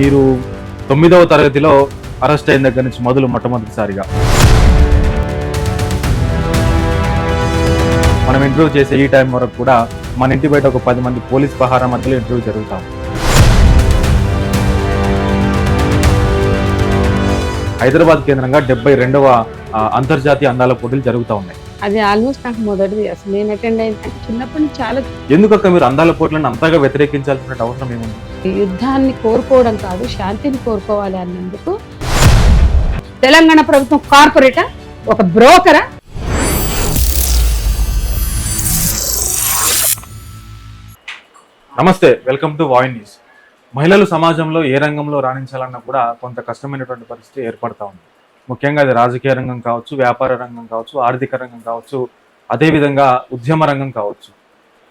మీరు 9వ తరగతిలో అరెస్ట్ అయిన దగ్గర నుంచి మొట్టమొదటిసారిగా మనం ఇంటర్వ్యూ చేసే ఈ టైం వరకు కూడా మన ఇంటి బయట ఒక 10 మంది పోలీస్ పహారా మధ్యలో ఇంటర్వ్యూ జరుగుతాం. హైదరాబాద్ కేంద్రంగా 72వ అంతర్జాతీయ అందాల పోటీలు జరుగుతూ ఉన్నాయి. అది ఆల్మోస్ట్ నాకు మొదటిది. అసలు నేను అటెండ్ అయిన చిన్నప్పటి నుంచి చాలా ఎందుకక్క మీరు అందాల పోటీలను అంతగా వ్యతిరేకించాల్సిన అవసరం ఏముంది? యుద్ధాన్ని కోరుకోవడం కాదు, శాంతిని కోరుకోవాలి అన్నందుకు తెలంగాణ ప్రభుత్వం కార్పొరేటా, ఒక బ్రోకరా? నమస్తే, వెల్కమ్ టు వాయిన్ న్యూస్. మహిళలు సమాజంలో ఏ రంగంలో రాణించాలన్నా కూడా కొంత కష్టమైనటువంటి పరిస్థితి ఏర్పడతా ఉంది. ముఖ్యంగా అది రాజకీయ రంగం కావచ్చు, వ్యాపార రంగం కావచ్చు, ఆర్థిక రంగం కావచ్చు, అదేవిధంగా ఉద్యమ రంగం కావచ్చు.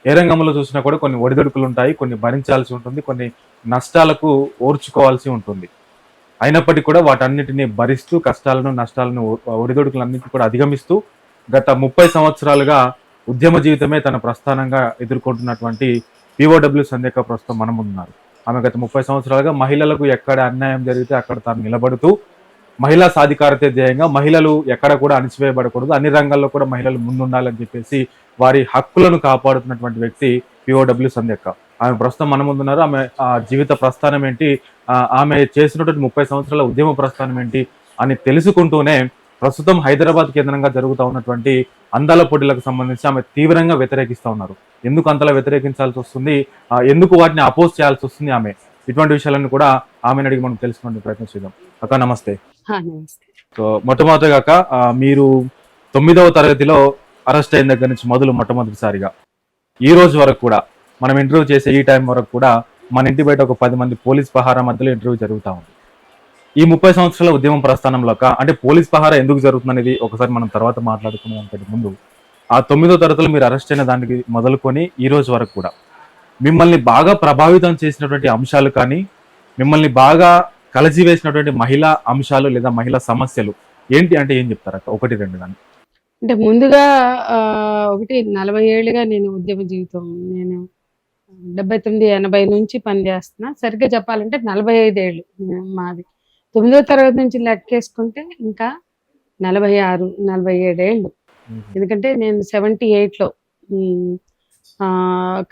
ఏ రంగంలో చూసినా కూడా కొన్ని ఒడిదుడుకులు ఉంటాయి, కొన్ని భరించాల్సి ఉంటుంది, కొన్ని నష్టాలకు ఓర్చుకోవాల్సి ఉంటుంది. అయినప్పటికీ కూడా వాటన్నిటిని భరిస్తూ కష్టాలను, నష్టాలను, ఒడిదుడుకులన్నింటినీ కూడా అధిగమిస్తూ గత 30 సంవత్సరాలుగా ఉద్యమ జీవితమే తన ప్రస్థానంగా ఎదుర్కొంటున్నటువంటి POW సంధ్యక్క ప్రస్తుతం మన ముందున్నారు. ఆమె గత 30 సంవత్సరాలుగా మహిళలకు ఎక్కడ అన్యాయం జరిగితే అక్కడ తాను నిలబడుతూ మహిళా సాధికారత ధ్యేయంగా మహిళలు ఎక్కడ కూడా అణిచివేయబడకూడదు, అన్ని రంగాల్లో కూడా మహిళలు ముందుండాలని చెప్పేసి వారి హక్కులను కాపాడుతున్నటువంటి వ్యక్తి POW సంధ్యక్క. ఆమె ప్రస్తుతం మన ముందున్నారు. ఆమె జీవిత ప్రస్థానం ఏంటి, ఆమె చేసినటువంటి 30 సంవత్సరాల ఉద్యమ ప్రస్థానం ఏంటి అని తెలుసుకుంటూనే ప్రస్తుతం హైదరాబాద్ కేంద్రంగా జరుగుతూ ఉన్నటువంటి అందాల పోటీలకు సంబంధించి ఆమె తీవ్రంగా వ్యతిరేకిస్తూ ఉన్నారు. ఎందుకు అంతలా వ్యతిరేకించాల్సి వస్తుంది, ఎందుకు వాటిని అపోజ్ చేయాల్సి వస్తుంది ఆమె, ఇటువంటి విషయాలను కూడా ఆమెను అడిగి మనం తెలుసుకునే ప్రయత్నం చేద్దాం. అక్క నమస్తే. సో మొట్టమొదటిగా అక్క, మీరు 9వ తరగతిలో అరెస్ట్ అయిన దగ్గర నుంచి మొట్టమొదటిసారిగా ఈ రోజు వరకు కూడా మనం ఇంటర్వ్యూ చేసే ఈ టైం వరకు కూడా మన ఇంటి బయట ఒక 10 మంది పోలీస్ పహారా మధ్యలో ఇంటర్వ్యూ జరుగుతూ ఉంది. ఈ 30 సంవత్సరాల ఉద్యమం ప్రస్థానంలో అంటే పోలీస్ పహారా ఎందుకు జరుగుతుంది అనేది ఒకసారి మనం తర్వాత మాట్లాడుకునే దానికంటే ముందు, ఆ 9వ తరగతిలో మీరు అరెస్ట్ అయిన దానికి మొదలుకొని ఈ రోజు వరకు కూడా మిమ్మల్ని బాగా ప్రభావితం చేసినటువంటి అంశాలు కానీ, మిమ్మల్ని బాగా కలచివేసినటువంటి మహిళా అంశాలు లేదా మహిళా సమస్యలు ఏంటి అంటే ఏం చెప్తారు అక్క? 1-2 కానీ. అంటే ముందుగా 40 ఏళ్ళుగా నేను ఉద్యమ జీవితం, నేను 79-80 నుంచి పనిచేస్తున్నా. సరిగ్గా చెప్పాలంటే 45 ఏళ్ళు మాది. 9వ తరగతి నుంచి లెక్కేసుకుంటే ఇంకా 46-47 ఏళ్ళు. ఎందుకంటే నేను 78లో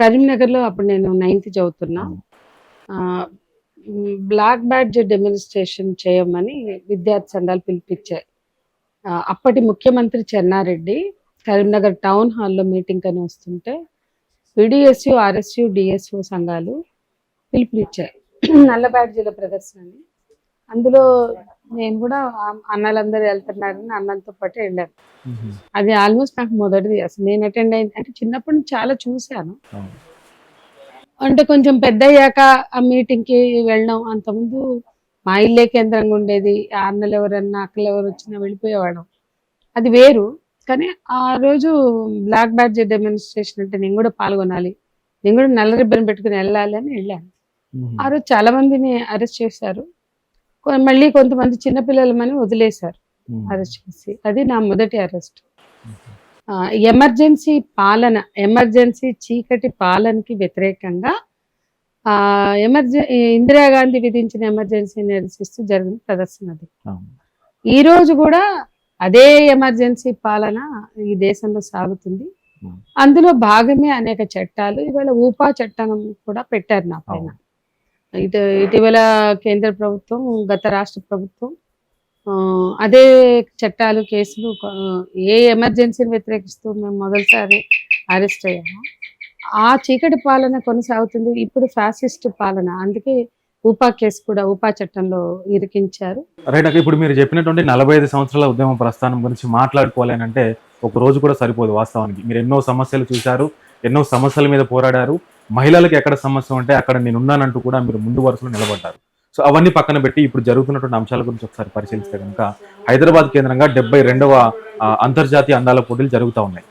కరీంనగర్లో అప్పుడు నేను 9th చదువుతున్నా. బ్లాక్ బ్యాడ్జ్ డెమాన్స్ట్రేషన్ చేయమని విద్యార్థి సంఘాలు పిలిపించాయి. అప్పటి ముఖ్యమంత్రి చెన్నారెడ్డి కరీంనగర్ టౌన్ హాల్లో మీటింగ్ అని వస్తుంటే PDSU, RSU, DSO సంఘాలు పిలుపునిచ్చాయి నల్ల బ్యాడ్జీల ప్రదర్శనని. అందులో నేను కూడా అన్నలందరూ వెళ్తున్నారని అన్నంతో పాటు వెళ్ళాను. అది ఆల్మోస్ట్ నాకు మొదటిది. అసలు నేను అటెండ్ అయిన అంటే చిన్నప్పటి నుంచి చాలా చూశాను. అంటే కొంచెం పెద్ద అయ్యాక ఆ మీటింగ్కి వెళ్ళడం, అంతకుముందు మా ఇల్లే కేంద్రంగా ఉండేది. ఆ అన్నలు ఎవరన్నా, అక్కలు ఎవరు వచ్చినా వెళ్ళిపోయేవాళ్ళం, అది వేరు. కానీ ఆ రోజు బ్లాక్ బ్యాడ్జ్ డెమాన్స్ట్రేషన్ అంటే నేను కూడా పాల్గొనాలి, నేను కూడా నల్ల రిబ్బన్ పెట్టుకుని వెళ్ళాలి అని వెళ్ళాను. ఆ రోజు చాలా మందిని అరెస్ట్ చేశారు. మళ్ళీ కొంతమంది చిన్నపిల్లలమని వదిలేశారు అరెస్ట్ చేసి. అది నా మొదటి అరెస్ట్. ఎమర్జెన్సీ పాలన, ఎమర్జెన్సీ చీకటి పాలనకి వ్యతిరేకంగా ఇందిరాగాంధీ విధించిన ఎమర్జెన్సీ నిరసిస్తూ జరిగిన ప్రదర్శన అది. ఈ రోజు కూడా అదే ఎమర్జెన్సీ పాలన ఈ దేశంలో సాగుతుంది. అందులో భాగమే అనేక చట్టాలు. ఇవాళ ఊపా చట్టం కూడా పెట్టారు నా పైన. ఇటీవల కేంద్ర ప్రభుత్వం, గత రాష్ట్ర ప్రభుత్వం అదే చట్టాలు, కేసులు, ఏ ఎమర్జెన్సీని వ్యతిరేకిస్తూ మేము మొదటిసారి అరెస్ట్ అయ్యాము. ఆ చీకటి పాలన కొనసాగుతుంది. ఇప్పుడు ఫ్యాసిస్ట్ పాలన. అందుకే ఊపా కేసు కూడా ఊపా చట్టంలో ఇరికించారు. రైట్. ఇప్పుడు మీరు చెప్పినటువంటి 45 సంవత్సరాల ఉద్యమ ప్రస్థానం గురించి మాట్లాడుకోవాలి అంటే ఒక రోజు కూడా సరిపోదు. వాస్తవానికి మీరు ఎన్నో సమస్యలు చూశారు, ఎన్నో సమస్యల మీద పోరాడారు. మహిళలకు ఎక్కడ సమస్య ఉంటే అక్కడ నేనున్నానంటూ కూడా మీరు ముందు వరుసలో నిలబడ్డారు. సో అవన్నీ పక్కన పెట్టి ఇప్పుడు జరుగుతున్నటువంటి అంశాల గురించి ఒకసారి పరిశీలిస్తే కనుక హైదరాబాద్ కేంద్రంగా 72వ అంతర్జాతీయ అందాల పోటీలు జరుగుతూ ఉన్నాయి.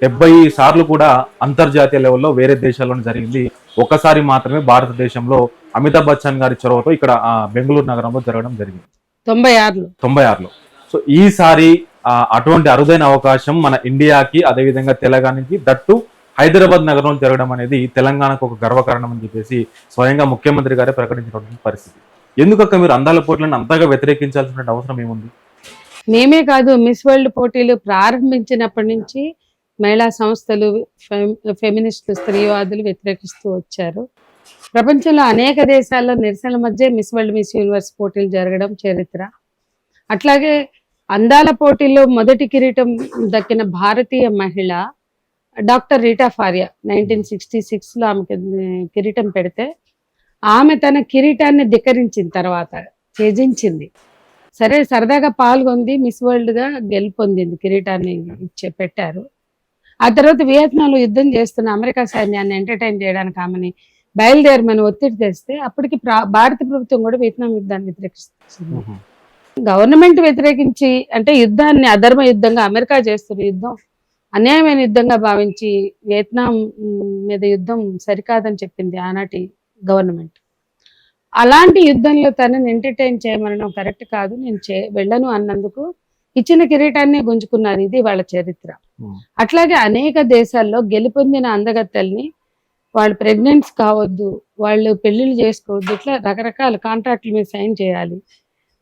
70 సార్లు కూడా అంతర్జాతీయ లెవెల్లో వేరే దేశాల్లోనే జరిగింది. ఒకసారి మాత్రమే భారతదేశంలో అమితాబ్ బచ్చన్ గారి చొరవతో ఇక్కడ బెంగళూరు నగరంలో జరగడం జరిగింది 96లో. సో ఈసారి అటువంటి అరుదైన అవకాశం మన ఇండియాకి, అదేవిధంగా తెలంగాణకి, దట్టు హైదరాబాద్ నగరంలో జరగడం అనేది తెలంగాణకు ఒక గర్వకారణం అని చెప్పేసి స్వయంగా ముఖ్యమంత్రి గారే ప్రకటించినటువంటి పరిస్థితి. ఎందుకక్క మీరు అందాల పోటీలను అంతగా వ్యతిరేకించాల్సిన అవసరం ఏముంది? మేమే కాదు, మిస్ వరల్డ్ పోటీలు ప్రారంభించినప్పటి నుంచి మహిళా సంస్థలు, ఫెమినిస్టులు, స్త్రీవాదులు వ్యతిరేకిస్తూ వచ్చారు. ప్రపంచంలో అనేక దేశాల్లో నిరసనల మధ్య మిస్ వరల్డ్, మిస్ యూనివర్స్ పోటీలు జరగడం చరిత్ర. అట్లాగే అందాల పోటీల్లో మొదటి కిరీటం దక్కిన భారతీయ మహిళ డాక్టర్ రీటా ఫారియా 1966లో ఆమెకి కిరీటం పెడితే ఆమె తన కిరీటాన్ని ధిక్కరించిన తర్వాత త్యజించింది. సరే, సరదాగా పాల్గొంది, మిస్ వరల్డ్గా గెలుపొందింది, కిరీటాన్ని పెట్టారు. ఆ తర్వాత వియత్నాంలో యుద్ధం చేస్తున్న అమెరికా సైన్యాన్ని ఎంటర్టైన్ చేయడానికి ఆమెని బయలుదేరమని ఒత్తిడి తెస్తే అప్పటికి భారత ప్రభుత్వం కూడా వియత్నాం యుద్ధాన్ని వ్యతిరేకిస్తుంది. గవర్నమెంట్ వ్యతిరేకించి, అంటే యుద్ధాన్ని అధర్మ యుద్ధంగా, అమెరికా చేస్తున్న యుద్ధం అన్యాయమైన యుద్ధంగా భావించి వియత్నాం మీద యుద్ధం సరికాదని చెప్పింది ఆనాటి గవర్నమెంట్. అలాంటి యుద్ధంలో తనని ఎంటర్టైన్ చేయమనడం కరెక్ట్ కాదు, నేను వెళ్ళను అన్నందుకు ఇచ్చిన కిరీటాన్ని గుంజుకున్నారు. ఇది వాళ్ళ చరిత్ర. అట్లాగే అనేక దేశాల్లో గెలుపొందిన అందగత్తెల్ని వాళ్ళు ప్రెగ్నెంట్స్ కావద్దు, వాళ్ళు పెళ్లిళ్ళు చేసుకోవద్దు, ఇట్లా రకరకాల కాంట్రాక్ట్ల మీద సైన్ చేయాలి,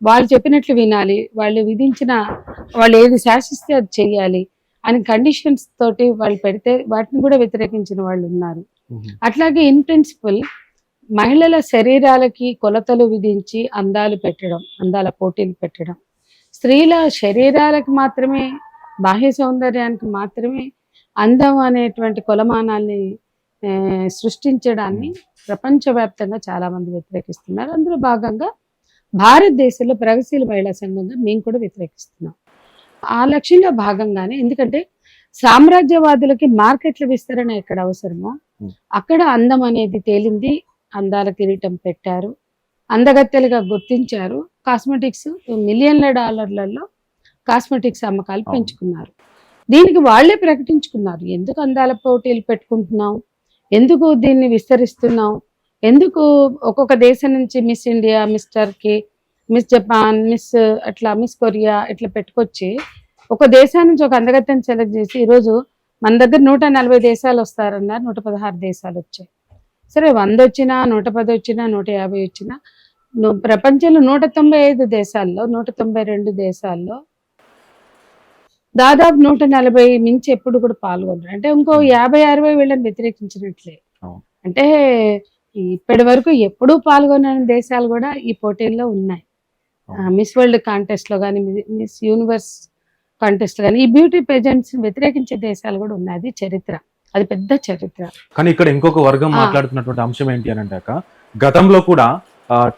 వాళ్ళు చెప్పినట్లు వినాలి, వాళ్ళు ఏది శాసిస్తే అది చెయ్యాలి అని కండిషన్స్ తోటి వాళ్ళు పెడితే వాటిని కూడా వ్యతిరేకించిన వాళ్ళు ఉన్నారు. అట్లాగే ఇన్ ప్రిన్సిపల్ మహిళల శరీరాలకి కొలతలు విధించి అందాలు పెట్టడం, అందాల పోటీలు పెట్టడం, స్త్రీల శరీరాలకు మాత్రమే, బాహ్య సౌందర్యానికి మాత్రమే అందం అనేటువంటి కొలమానాల్ని సృష్టించడాన్ని ప్రపంచవ్యాప్తంగా చాలా మంది వ్యతిరేకిస్తున్నారు. అందులో భాగంగా భారతదేశంలో ప్రగతిశీల మహిళా సంఘంగా మేము కూడా వ్యతిరేకిస్తున్నాం. ఆ లక్ష్యంలో భాగంగానే, ఎందుకంటే సామ్రాజ్యవాదులకి మార్కెట్ల విస్తరణ ఎక్కడ అవసరమో అక్కడ అందం అనేది తేలింది, అందాల కిరీటం పెట్టారు, అందగత్తెలుగా గుర్తించారు. కాస్మెటిక్స్ మిలియన్ల డాలర్లలో కాస్మెటిక్స్ అమ్మకాలు పెంచుకున్నారు. దీనికి వాళ్లే ప్రకటించుకున్నారు, ఎందుకు అందాల పోటీలు పెట్టుకుంటున్నాం, ఎందుకు దీన్ని విస్తరిస్తున్నాం, ఎందుకు ఒక్కొక్క దేశం నుంచి miss India, miss Turkey, miss Japan, miss Korea ఇట్లా పెట్టుకొచ్చి ఒక దేశాన్ని నుంచి ఒక అందగత్తెని సెలెక్ట్ చేసి ఈరోజు మన దగ్గర 140 దేశాలు వస్తారన్నారు, 116 దేశాలు వచ్చాయి. సరే, 100 వచ్చినా, 110 వచ్చినా, 150 వచ్చినా, ప్రపంచంలో 195 దేశాల్లో, 192 దేశాల్లో దాదాపు 140 మించి ఎప్పుడు కూడా పాల్గొన్నారు. అంటే ఇంకో 50-60 వీళ్ళని వ్యతిరేకించినట్లే. అంటే ఇప్పటి వరకు ఎప్పుడూ పాల్గొన్న దేశాలు కూడా ఈ పోటీల్లో ఉన్నాయి. మిస్ వరల్డ్ కాంటెస్ట్ లో కానీ, మిస్ యూనివర్స్ కాంటెస్ట్ కానీ, ఈ బ్యూటీ పేజెంట్స్ వ్యతిరేకించే దేశాలు కూడా ఉన్నాయి. అది చరిత్ర, అది పెద్ద చరిత్ర. కానీ ఇక్కడ ఇంకొక వర్గం మాట్లాడుతున్నటువంటి అంశం ఏంటి అని అంటే, గతంలో కూడా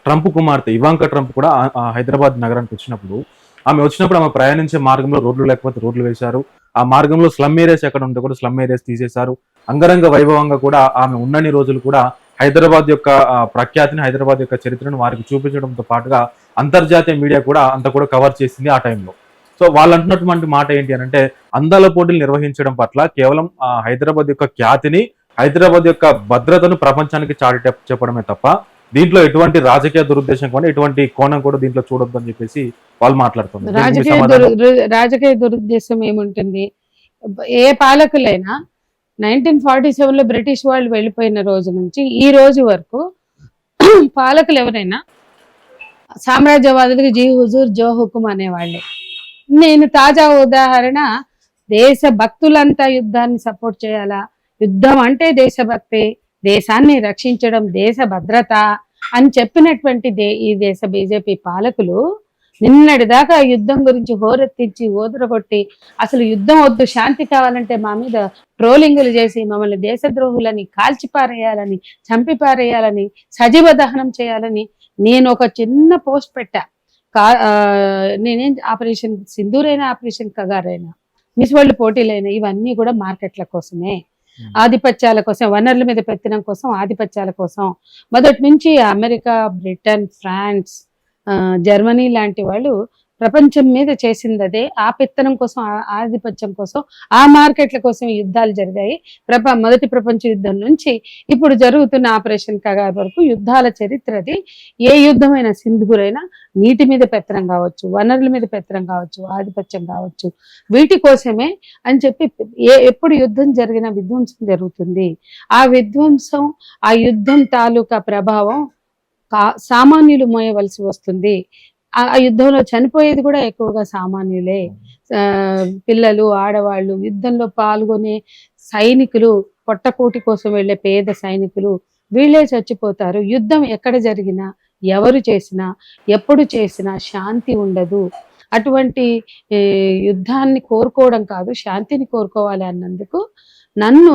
ట్రంప్ కుమార్తె ఇవాంకా ట్రంప్ కూడా హైదరాబాద్ నగరానికి వచ్చినప్పుడు ఆమె ప్రయాణించే మార్గంలో రోడ్లు లేకపోతే రోడ్లు వేశారు. ఆ మార్గంలో స్లమ్ ఏరియాస్ ఎక్కడ ఉంటే కూడా స్లమ్ ఏరియాస్ తీసేశారు. అంగరంగ వైభవంగా కూడా ఆమె ఉన్నన్ని రోజులు కూడా హైదరాబాద్ యొక్క ప్రఖ్యాతిని, హైదరాబాద్ యొక్క చరిత్రను వారికి చూపించడంతో పాటుగా అంతర్జాతీయ మీడియా కూడా అంత కూడా కవర్ చేసింది ఆ టైంలో. సో వాళ్ళు అంటున్నటువంటి మాట ఏంటి అని అంటే, అందాల పోటీలు నిర్వహించడం పట్ల కేవలం హైదరాబాద్ యొక్క ఖ్యాతిని, హైదరాబాద్ యొక్క భద్రతను ప్రపంచానికి చాటి చెప్పడమే తప్ప దీంట్లో ఎటువంటి రాజకీయ దురుద్దేశం కూడా, ఎటువంటి కోణం కూడా దీంట్లో చూడొద్దు అని చెప్పేసి వాళ్ళు మాట్లాడుతున్నారు. రాజకీయ దురుద్దేశం ఏముంటుంది? ఏ పాలకులైనా 1947లో బ్రిటిష్ వాళ్ళు వెళ్ళిపోయిన రోజు నుంచి ఈ రోజు వరకు పాలకులు ఎవరైనా సామ్రాజ్యవాదులకు జీ హుజూర్ జో హుకుం అనేవాళ్ళే. నేను తాజా ఉదాహరణ, దేశ భక్తులంతా యుద్ధాన్ని సపోర్ట్ చేయాలా, యుద్ధం అంటే దేశభక్తి, దేశాన్ని రక్షించడం, దేశ భద్రత అని చెప్పినటువంటి ఈ దేశ బీజేపీ పాలకులు నిన్నటిదాకా యుద్ధం గురించి హోరెత్తించి ఓదరగొట్టి, అసలు యుద్ధం వద్దు, శాంతి కావాలంటే మా మీద ట్రోలింగులు చేసి మమ్మల్ని దేశద్రోహులని కాల్చిపారేయాలని, చంపిపారేయాలని, సజీవ దహనం చేయాలని నేను ఒక చిన్న పోస్ట్ పెట్టా. నేనేం ఆపరేషన్ సింధూరైనా, ఆపరేషన్ కగారైనా, మిస్ వరల్డ్ పోటీలైనా ఇవన్నీ కూడా మార్కెట్ల కోసమే, ఆధిపత్యాల కోసం, వనరుల మీద పెత్తనం కోసం, ఆధిపత్యాల కోసం. మొదటి నుంచి అమెరికా, బ్రిటన్, ఫ్రాన్స్, జర్మనీ లాంటి వాళ్ళు ప్రపంచం మీద చేసింది అదే. ఆ పెత్తనం కోసం, ఆధిపత్యం కోసం, ఆ మార్కెట్ల కోసం యుద్ధాలు జరిగాయి. మొదటి ప్రపంచ యుద్ధం నుంచి ఇప్పుడు జరుగుతున్న ఆపరేషన్ కగార్ వరకు యుద్ధాల చరిత్రది. ఏ యుద్ధమైనా, సింధూరైనా నీటి మీద పెత్తనం కావచ్చు, వనరుల మీద పెత్తనం కావచ్చు, ఆధిపత్యం కావచ్చు, వీటి కోసమే అని చెప్పి ఎప్పుడు యుద్ధం జరిగినా విధ్వంసం జరుగుతుంది. ఆ విధ్వంసం, ఆ యుద్ధం తాలూకా ప్రభావం సామాన్యులు మోయవలసి వస్తుంది. ఆ యుద్ధంలో చనిపోయేది కూడా ఎక్కువగా సామాన్యులే. పిల్లలు, ఆడవాళ్ళు, యుద్ధంలో పాల్గొనే సైనికులు, పొట్టకూటి కోసం వెళ్ళే పేద సైనికులు వీళ్ళే చచ్చిపోతారు. యుద్ధం ఎక్కడ జరిగినా, ఎవరు చేసినా, ఎప్పుడు చేసినా శాంతి ఉండదు. అటువంటి యుద్ధాన్ని కోరుకోవడం కాదు, శాంతిని కోరుకోవాలి అన్నందుకు నన్ను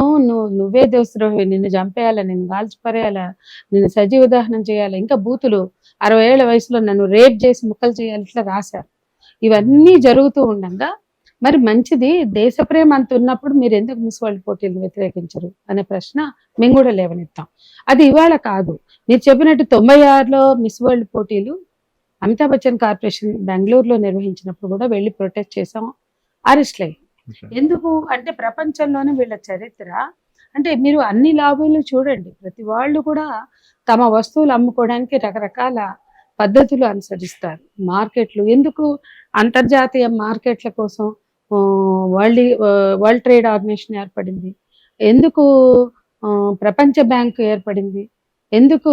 నువ్వే దేశద్రోహి, నిన్ను చంపేయాలా, నిన్ను కాల్చిపరేయాలా, నిన్ను సజీవ దహనం చేయాలి, ఇంకా బూతులు 60 ఏళ్ల వయసులో నన్ను రేప్ చేసి ముక్కలు చేయాలి, ఇట్లా రాశారు. ఇవన్నీ జరుగుతూ ఉండగా మరి మంచిది, దేశ ప్రేమ అంత ఉన్నప్పుడు మీరు ఎందుకు మిస్ వరల్డ్ పోటీలు వ్యతిరేకించరు అనే ప్రశ్న మేము కూడా లేవనెత్తాం. అది ఇవాళ కాదు, మీరు చెప్పినట్టు 96లో మిస్ వరల్డ్ పోటీలు అమితాబ్ బచ్చన్ కార్పొరేషన్ బెంగళూరులో నిర్వహించినప్పుడు కూడా వెళ్ళి ప్రొటెస్ట్ చేసాం, అరెస్ట్ అయ్యి. ఎందుకు అంటే ప్రపంచంలోనే వీళ్ళ చరిత్ర అంటే మీరు అన్ని లాభాలు చూడండి, ప్రతి వాళ్ళు కూడా తమ వస్తువులు అమ్ముకోవడానికి రకరకాల పద్ధతులు అనుసరిస్తారు. మార్కెట్లు ఎందుకు, అంతర్జాతీయ మార్కెట్ల కోసం వరల్డ్ ట్రేడ్ ఆర్గనైజేషన్ ఏర్పడింది, ఎందుకు ప్రపంచ బ్యాంకు ఏర్పడింది, ఎందుకు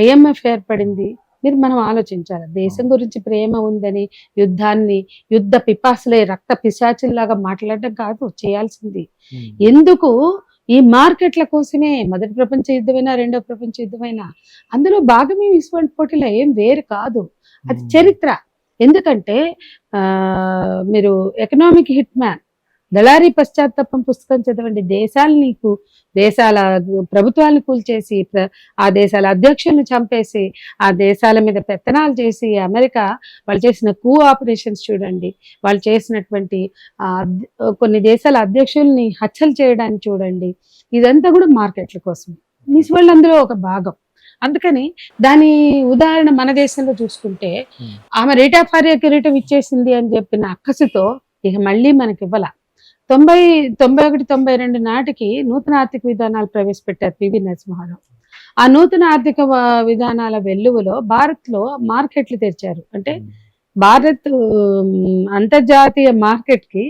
IMF ఏర్పడింది, మనం ఆలోచించాలి. దేశం గురించి ప్రేమ ఉందని యుద్ధ పిపాసులే రక్త పిశాచుల్లాగా మాట్లాడడం కాదు చేయాల్సింది. ఎందుకు ఈ మార్కెట్ల కోసమే, మొదటి ప్రపంచ యుద్ధమైనా రెండో ప్రపంచ యుద్ధమైనా అందులో భాగమే మిస్ వరల్డ్ పోటీలో, ఏం వేరు కాదు, అది చరిత్ర. ఎందుకంటే మీరు ఎకనామిక్ హిట్ మ్యాన్, దళారీ పశ్చాత్తాపం పుస్తకం చదవండి. దేశాల ప్రభుత్వాలను కూల్చేసి, ఆ దేశాల అధ్యక్షులను చంపేసి, ఆ దేశాల మీద పెత్తనాలు చేసి, అమెరికా వాళ్ళు చేసిన కూ ఆపరేషన్స్ చూడండి, వాళ్ళు చేసినటువంటి కొన్ని దేశాల అధ్యక్షుల్ని హత్యలు చేయడానికి చూడండి, ఇదంతా కూడా మార్కెట్ల కోసం. మిస్ వరల్డ్ అందులో ఒక భాగం. అందుకని దాని ఉదాహరణ మన దేశంలో చూసుకుంటే, ఆమె రీటా ఫారియా కిరీటం ఇచ్చేసింది అని చెప్పిన అక్కసుతో ఇక మళ్ళీ మనకి ఇవ్వాల. 91-92 నాటికి నూతన ఆర్థిక విధానాలు ప్రవేశపెట్టారు పివి నరసింహారావు. ఆ నూతన ఆర్థిక విధానాల వెల్లువలో భారత్లో మార్కెట్లు తెరిచారు. అంటే భారత్ అంతర్జాతీయ మార్కెట్కి,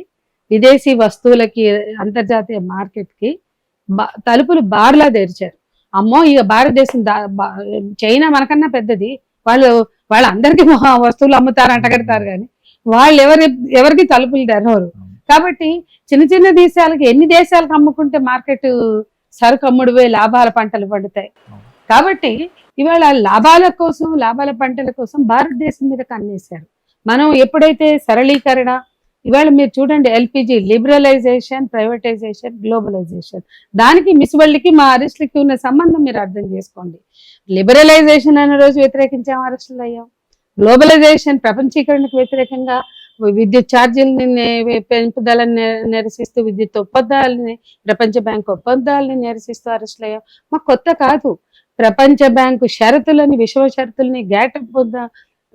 విదేశీ వస్తువులకి అంతర్జాతీయ మార్కెట్కి తలుపులు బార్లా తెరిచారు. అమ్మో ఇక భారతదేశం చైనా మనకన్నా పెద్దది, వాళ్ళందరికీ వస్తువులు అమ్ముతారు, అంటగడతారు, కానీ వాళ్ళు ఎవరికి తలుపులు తెరవరు. కాబట్టి చిన్న చిన్న దేశాలకి, ఎన్ని దేశాలకు అమ్ముకుంటే మార్కెట్ సరుకు అమ్ముడువే, లాభాల పంటలు పండుతాయి. కాబట్టి ఇవాళ లాభాల పంటల కోసం భారతదేశం మీద కన్నేశారు. మనం ఎప్పుడైతే సరళీకరణ, ఇవాళ మీరు చూడండి LPG లిబరలైజేషన్, ప్రైవేటైజేషన్, గ్లోబలైజేషన్, దానికి మిస్ వరల్డ్కి మా అరెస్టులకి ఉన్న సంబంధం మీరు అర్థం చేసుకోండి. లిబరలైజేషన్ అనే రోజు వ్యతిరేకించాం, అరెస్టులు అయ్యాం. గ్లోబలైజేషన్ ప్రపంచీకరణకు వ్యతిరేకంగా విద్యుత్ ఛార్జీలని పెంపుదలని నిరసిస్తూ, విద్యుత్ ఒప్పందాలని, ప్రపంచ బ్యాంకు ఒప్పందాలని నిరసిస్తూ అరెస్టులు అయ్యాం. మాకు కొత్త కాదు. ప్రపంచ బ్యాంకు షరతులని, విశ్వ షరతులని,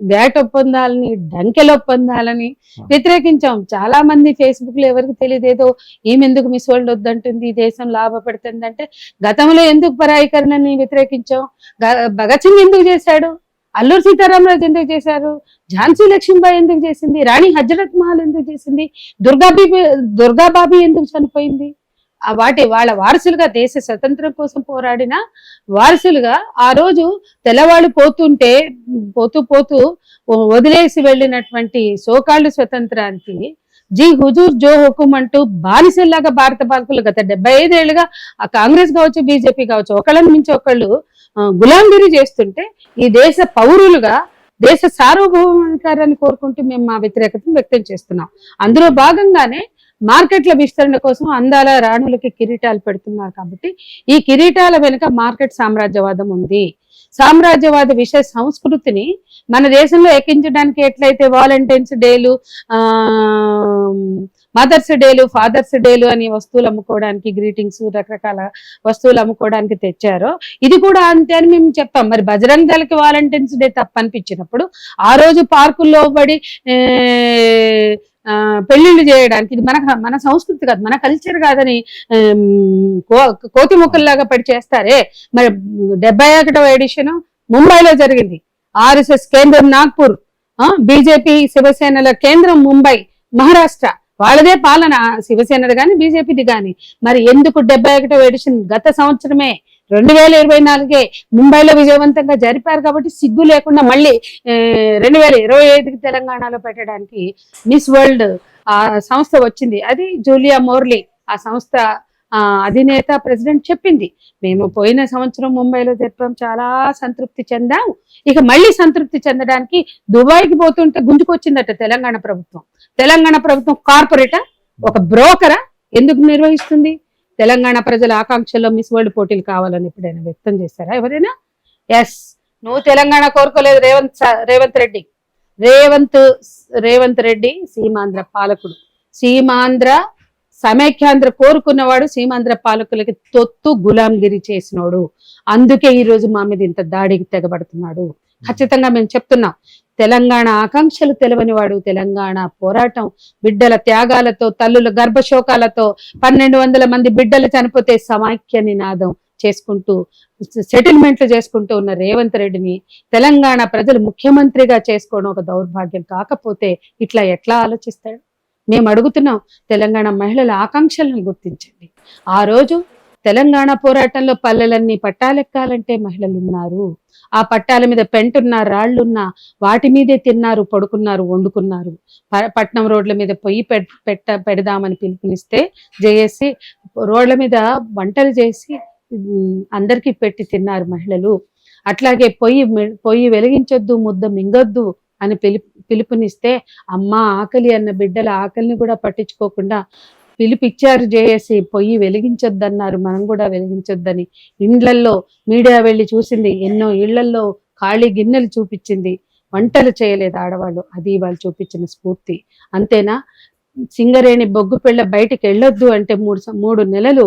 గ్యాట్ ఒప్పందాలని, డంకెల్ ఒప్పందాలని వ్యతిరేకించాం. చాలా మంది ఫేస్బుక్ లో ఎవరికి తెలియదు, ఏదో ఈమెందుకు మిస్ వరల్డ్ వద్దంటుంది, దేశం లాభపడుతుంది అంటే, గతంలో ఎందుకు పరాయీకరణని వ్యతిరేకించాం, భగత్ సింగ్ ఎందుకు చేశాడు, అల్లూరు సీతారామరాజు ఎందుకు చేశారు, ఝాన్సీ లక్ష్మీబాయి ఎందుకు చేసింది, రాణి హజరత్ మహల్ ఎందుకు చేసింది, దుర్గాబాబీ ఎందుకు చనిపోయింది, వాళ్ళ వారసులుగా, దేశ స్వతంత్రం కోసం పోరాడిన వారసులుగా ఆ రోజు తెల్లవాళ్ళు పోతూ వదిలేసి వెళ్ళినటువంటి సోకాళ్ళు స్వతంత్రానికి జీ హుజూర్ జో హుకుం అంటూ బానిసల్లాగా భారత పాలకులు గత 75 ఏళ్లుగా ఆ కాంగ్రెస్ కావచ్చు, బీజేపీ కావచ్చు, ఒకళ్ళని మించి ఒకళ్ళు గులాంగిరి చేస్తుంటే, ఈ దేశ పౌరులుగా దేశ సార్వభౌమాధికారాన్ని కోరుకుంటూ మేము మా వ్యతిరేకతను వ్యక్తం చేస్తున్నాం. అందులో భాగంగానే మార్కెట్ల విస్తరణ కోసం అందాల రాణులకి కిరీటాలు పెడుతున్నారు. కాబట్టి ఈ కిరీటాల వెనుక మార్కెట్ సామ్రాజ్యవాదం ఉంది. సామ్రాజ్యవాద విషయ సంస్కృతిని మన దేశంలో ఎక్కించడానికి ఎట్లయితే వాలంటైన్స్ డేలు, మదర్స్ డేలు, ఫాదర్స్ డేలు అని వస్తువులు అమ్ముకోవడానికి, గ్రీటింగ్స్, రకరకాల వస్తువులు అమ్ముకోవడానికి తెచ్చారో, ఇది కూడా అంతే అని మేము చెప్పాం. మరి బజరంగ్ దళకి వాలంటైన్స్ డే తప్పనిపించినప్పుడు ఆ రోజు పార్కుల్లో పడి పెళ్లిళ్ళు చేయడానికి, ఇది మన సంస్కృతి కాదు, మన కల్చర్ కాదని కోతి మొక్కల్లాగా పడి చేస్తారే. మరి 71వ ఎడిషన్ ముంబైలో జరిగింది. RSS కేంద్రం నాగ్పూర్, బీజేపీ శివసేనల కేంద్రం ముంబై, మహారాష్ట్ర, వాళ్ళదే పాలన, శివసేనది కానీ బీజేపీది కానీ. మరి ఎందుకు 71వ ఎడిషన్ గత సంవత్సరమే 2024 ముంబైలో విజయవంతంగా జరిపారు కాబట్టి సిగ్గు లేకుండా మళ్ళీ 2025కి తెలంగాణలో పెట్టడానికి మిస్ వరల్డ్ ఆ సంస్థ వచ్చింది. అది జూలియా మోర్లీ ఆ సంస్థ అధినేత ప్రెసిడెంట్ చెప్పింది. మేము పోయిన సంవత్సరం ముంబైలో జరిపాం, చాలా సంతృప్తి చెందాం. ఇక మళ్ళీ సంతృప్తి చెందడానికి దుబాయ్కి పోతుంటే గుంజుకొచ్చిందట తెలంగాణ ప్రభుత్వం. తెలంగాణ ప్రభుత్వం కార్పొరేటా, ఒక బ్రోకరా ఎందుకు నిర్వహిస్తుంది? తెలంగాణ ప్రజల ఆకాంక్షల్లో మిస్ వరల్డ్ పోటీలు కావాలని ఎప్పుడైనా వ్యక్తం చేశారా ఎవరైనా? ఎస్, నువ్వు తెలంగాణ కోరుకోలేదు రేవంత్ రెడ్డి సీమాంధ్ర పాలకుడు. సీమాంధ్ర సమైక్యాంధ్ర కోరుకున్నవాడు, సీమాంధ్ర పాలకులకి తొత్తు గులాంగిరి చేసినోడు. అందుకే ఈ రోజు మా మీద ఇంత దాడికి తెగబడుతున్నాడు. ఖచ్చితంగా మేము చెప్తున్నాం, తెలంగాణ ఆకాంక్షలు తెలవని వాడు, తెలంగాణ పోరాటం బిడ్డల త్యాగాలతో, తల్లుల గర్భశోకాలతో 1200 మంది బిడ్డలు చనిపోతే సమైక్య నినాదం చేసుకుంటూ సెటిల్మెంట్లు చేసుకుంటూ ఉన్న రేవంత్ రెడ్డిని తెలంగాణ ప్రజలు ముఖ్యమంత్రిగా చేసుకోవడం ఒక దౌర్భాగ్యం. కాకపోతే ఇట్లా ఎట్లా ఆలోచిస్తాడు? మేము అడుగుతున్నాం, తెలంగాణ మహిళల ఆకాంక్షలను గుర్తించండి. ఆ రోజు తెలంగాణ పోరాటంలో పల్లెలన్నీ పట్టాలెక్కాలంటే మహిళలు ఉన్నారు. ఆ పట్టాల మీద పెంటున్నా, రాళ్లున్నా వాటి మీదే తిన్నారు, పడుకున్నారు, వండుకున్నారు. పట్నం రోడ్ల మీద పొయ్యి పెడదామని పిలుపునిస్తే జేఏసీ రోడ్ల మీద వంటలు చేసి అందరికీ పెట్టి తిన్నారు మహిళలు. అట్లాగే పొయ్యి వెలిగించొద్దు, ముద్ద మింగొద్దు అని పిలుపునిస్తే అమ్మ ఆకలి అన్న బిడ్డల ఆకలిని కూడా పట్టించుకోకుండా పిలిపిచ్చారు జేఏసీ. పొయ్యి వెలిగించొద్దన్నారు, మనం కూడా వెలిగించొద్దని. ఇండ్లల్లో మీడియా వెళ్ళి చూసింది, ఎన్నో ఇళ్లల్లో ఖాళీ గిన్నెలు చూపించింది, వంటలు చేయలేదు ఆడవాళ్ళు. అది వాళ్ళు చూపించిన స్ఫూర్తి. అంతేనా? సింగరేణి బొగ్గు పిల్ల బయటికి వెళ్ళొద్దు అంటే 3 నెలలు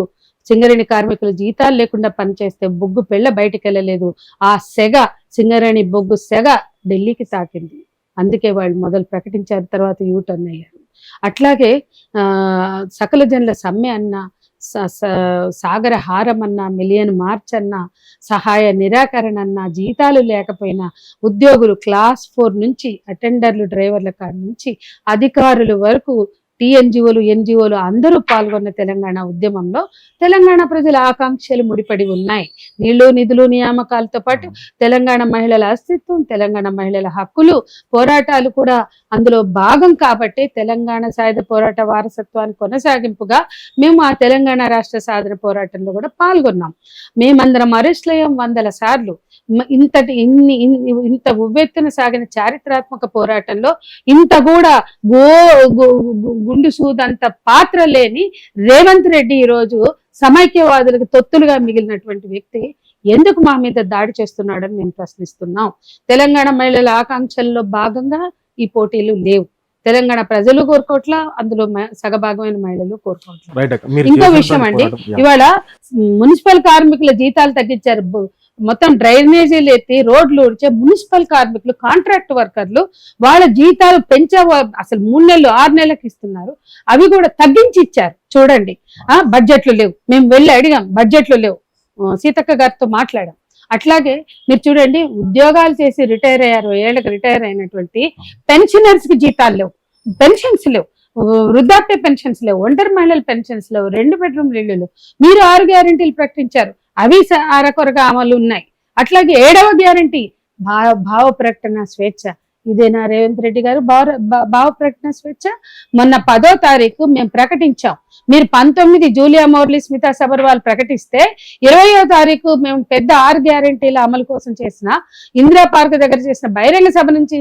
సింగరేణి కార్మికులు జీతాలు లేకుండా పనిచేస్తే బొగ్గు పిల్ల బయటికి వెళ్ళలేదు. ఆ సెగ, సింగరేణి బొగ్గు సెగ ఢిల్లీకి తాకింది. అందుకే వాళ్ళు మొదలు ప్రకటించారు, తర్వాత యూటర్న్ అయ్యారు. అట్లాగే సకల జనుల సమ్మె అన్న, సాగర హారం అన్న, మిలియన్ మార్చ్ అన్న, సహాయ నిరాకరణ అన్న, జీతాలు లేకపోయినా ఉద్యోగులు క్లాస్ 4 నుంచి అటెండర్లు, డ్రైవర్ల కాడ నుంచి అధికారుల వరకు టీఎన్జిఓలు, ఎన్జిఓలు అందరూ పాల్గొన్న తెలంగాణ ఉద్యమంలో తెలంగాణ ప్రజల ఆకాంక్షలు ముడిపడి ఉన్నాయి. నీళ్లు, నిధులు, నియామకాలతో పాటు తెలంగాణ మహిళల అస్తిత్వం, తెలంగాణ మహిళల హక్కులు, పోరాటాలు కూడా అందులో భాగం. కాబట్టి తెలంగాణ సాయుధ పోరాట వారసత్వాన్ని కొనసాగింపుగా మేము ఆ తెలంగాణ రాష్ట్ర సాధన పోరాటంలో కూడా పాల్గొన్నాం. మేమందరం అరెస్టులయ్యాం 100 సార్లు. ఇంత ఉవ్వెత్తున సాగిన చారిత్రాత్మక పోరాటంలో ఇంత కూడా గుండు సూదంత పాత్ర లేని రేవంత్ రెడ్డి ఈరోజు సమైక్యవాదులకు తొత్తులుగా మిగిలినటువంటి వ్యక్తి ఎందుకు మా మీద దాడి చేస్తున్నాడని మేము ప్రశ్నిస్తున్నాం. తెలంగాణ మహిళల ఆకాంక్షల్లో భాగంగా ఈ పోటీలు లేవు. తెలంగాణ ప్రజలు కోరుకోవట్లా, అందులో సగభాగమైన మహిళలు కోరుకోవట్లా. ఇంకో విషయం అండి, ఇవాళ మున్సిపల్ కార్మికుల జీతాలు తగ్గించారు. మొత్తం డ్రైనేజీలు ఎత్తి రోడ్లు ఊడ్చే మున్సిపల్ కార్మికులు, కాంట్రాక్ట్ వర్కర్లు వాళ్ళ జీతాలు అసలు 3 నెలలు 6 నెలలకు ఇస్తున్నారు. అవి కూడా తగ్గించి ఇచ్చారు. చూడండి, బడ్జెట్లు లేవు. మేము వెళ్ళి అడిగాం, బడ్జెట్లు లేవు. సీతక్క గారితో మాట్లాడాం. అట్లాగే మీరు చూడండి, ఉద్యోగాలు చేసి రిటైర్ అయ్యారు, 7 ఏళ్లకు రిటైర్ అయినటువంటి పెన్షనర్స్ కి జీతాలు లేవు, పెన్షన్స్ లేవు, వృద్ధాప్య పెన్షన్స్ లేవు, ఒంటరి మహిళల పెన్షన్స్ లేవు, 2 బెడ్రూమ్ ఇళ్లు. మీరు 6 గ్యారెంటీలు ప్రకటించారు, అవి అరకొరగా అమలు ఉన్నాయి. అట్లాగే 7వ గ్యారెంటీ భావ ప్రకటన స్వేచ్ఛ. ఇదేనా రేవంత్ రెడ్డి గారు భావ ప్రకటన స్వేచ్ఛ? మొన్న 10వ తారీఖు మేము ప్రకటించాం. మీరు 19 జూలియా మోర్లీ, స్మితా సబర్వాల్ ప్రకటిస్తే 20వ తారీఖు మేము పెద్ద 6 గ్యారెంటీల అమలు కోసం చేసిన ఇందిరా పార్క్ దగ్గర చేసిన బహిరంగ సభ నుంచి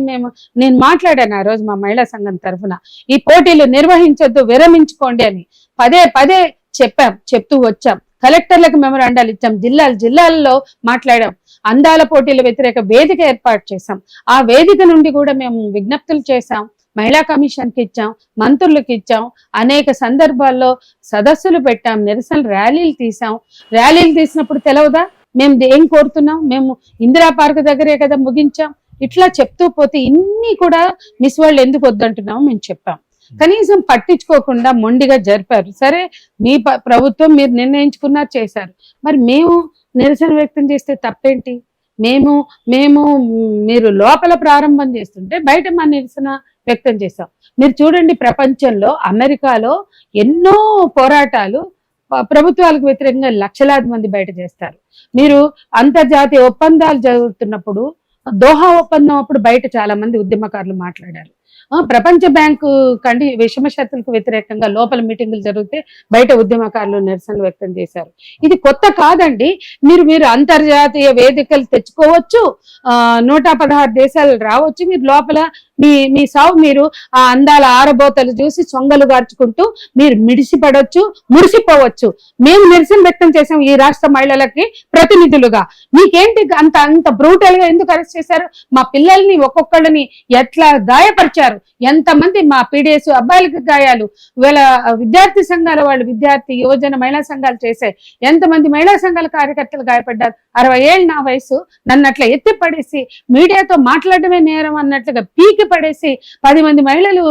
నేను మాట్లాడాను ఆ రోజు మా మహిళా సంఘం తరఫున. ఈ పోటీలు నిర్వహించొద్దు, విరమించుకోండి అని పదే చెప్తూ వచ్చాం. కలెక్టర్లకు మెమరాండాలు ఇచ్చాం, జిల్లాల్లో మాట్లాడాం. అందాల పోటీల వ్యతిరేక వేదిక ఏర్పాటు చేశాం. ఆ వేదిక నుండి కూడా మేము విజ్ఞప్తులు చేశాం, మహిళా కమిషన్కి ఇచ్చాం, మంత్రులకు ఇచ్చాం. అనేక సందర్భాల్లో సదస్సులు పెట్టాం, నిరసన ర్యాలీలు తీసాం. ర్యాలీలు తీసినప్పుడు తెలవదా మేము ఏం కోరుతున్నాం? మేము ఇందిరా పార్క్ దగ్గరే కదా ముగించాం. ఇట్లా చెప్తూ పోతే ఇన్ని కూడా మిస్ వరల్డ్ ఎందుకు వద్దంటున్నాం మేము చెప్పాం. కనీసం పట్టించుకోకుండా మొండిగా జరిపారు. సరే, మీ ప్రభుత్వం మీరు నిర్ణయించుకున్నారు, చేశారు. మరి మేము నిరసన వ్యక్తం చేస్తే తప్పేంటి? మేము మీరు లోపల ప్రారంభం చేస్తుంటే బయట మా నిరసన వ్యక్తం చేశాం. మీరు చూడండి, ప్రపంచంలో అమెరికాలో ఎన్నో పోరాటాలు ప్రభుత్వాలకు వ్యతిరేకంగా లక్షలాది మంది బయట చేస్తారు. మీరు అంతర్జాతీయ ఒప్పందాలు జరుగుతున్నప్పుడు, దోహా ఒప్పందం అప్పుడు బయట చాలా మంది ఉద్యమకారులు మాట్లాడారు. ప్రపంచ బ్యాంకు విషమ శక్తులకు వ్యతిరేకంగా లోపల మీటింగులు జరిగితే బయట ఉద్యమకారులు నిరసనలు వ్యక్తం చేశారు. ఇది కొత్త కాదండి. మీరు అంతర్జాతీయ వేదికలు తెచ్చుకోవచ్చు, 116 దేశాలు రావచ్చు, మీరు లోపల మీ సావు మీరు ఆ అందాల ఆరబోతలు చూసి సొంగలు గార్చుకుంటూ మీరు మిడిసిపడవచ్చు, మురిసిపోవచ్చు. మేము నిరసన వ్యక్తం చేసాం ఈ రాష్ట్ర మహిళలకి ప్రతినిధులుగా. మీకేంటి అంత బ్రూటల్ గా ఎందుకు అరెస్ట్ చేశారు? మా పిల్లల్ని ఒక్కొక్కళ్ళని ఎట్లా గాయపరిచారు, ఎంతమంది మా పీడిఎస్ అబ్బాయిలకి గాయాలు, వీళ్ళ విద్యార్థి సంఘాల వాళ్ళు, విద్యార్థి యువజన మహిళా సంఘాలు చేసే ఎంతమంది మహిళా సంఘాల కార్యకర్తలు గాయపడ్డారు. 60 ఏళ్ళు నా వయసు, నన్ను అట్లా ఎత్తి పడేసి మీడియాతో మాట్లాడమే నేరం అన్నట్లుగా పీకి పడేసి 10 మంది మహిళలు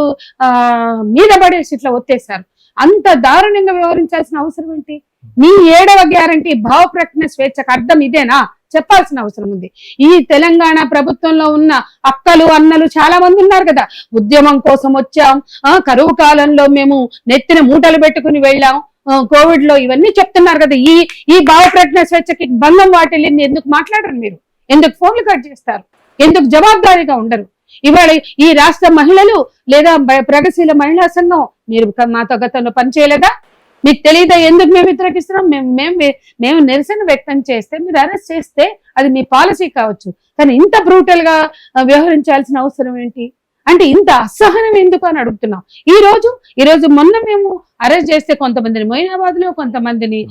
మీద పడేసి ఇట్లా ఒత్తేశారు. అంత దారుణంగా వ్యవహరించాల్సిన అవసరం ఏంటి? మీ 7వ గ్యారంటీ భావ ప్రకటన స్వేచ్ఛకు అర్థం ఇదేనా చెప్పాల్సిన అవసరం ఉంది. ఈ తెలంగాణ ప్రభుత్వంలో ఉన్న అక్కలు అన్నలు చాలా మంది ఉన్నారు కదా, ఉద్యమం కోసం వచ్చాం, కరువు కాలంలో మేము నెత్తిన మూటలు పెట్టుకుని వెళ్ళాం, కోవిడ్ లో, ఇవన్నీ చెప్తున్నారు కదా. ఈ భావ ప్రకటన స్వేచ్ఛకి భంగం వాటిల్లింది. ఎందుకు మాట్లాడరు మీరు? ఎందుకు ఫోన్లు కట్ చేస్తారు? ఎందుకు జవాబుదారీగా ఉండరు? ఇవాళ ఈ రాష్ట్ర మహిళలు లేదా ప్రగతిశీల మహిళా సంఘం మీరు మాతో గతంలో పనిచేయలేదా? మీకు తెలియదా ఎందుకు మేము వ్యతిరేకిస్తున్నాం? మేము నిరసన వ్యక్తం చేస్తే మీరు అరెస్ట్ చేస్తే అది మీ పాలసీ కావచ్చు, కానీ ఇంత బ్రూటల్ గా వ్యవహరించాల్సిన అవసరం ఏంటి? అంటే ఇంత అసహనం ఎందుకు అని అడుగుతున్నాం. ఈ రోజు మొన్న మేము అరెస్ట్ చేస్తే కొంతమందిని మొయినాబాద్ లో, కొంతమందిని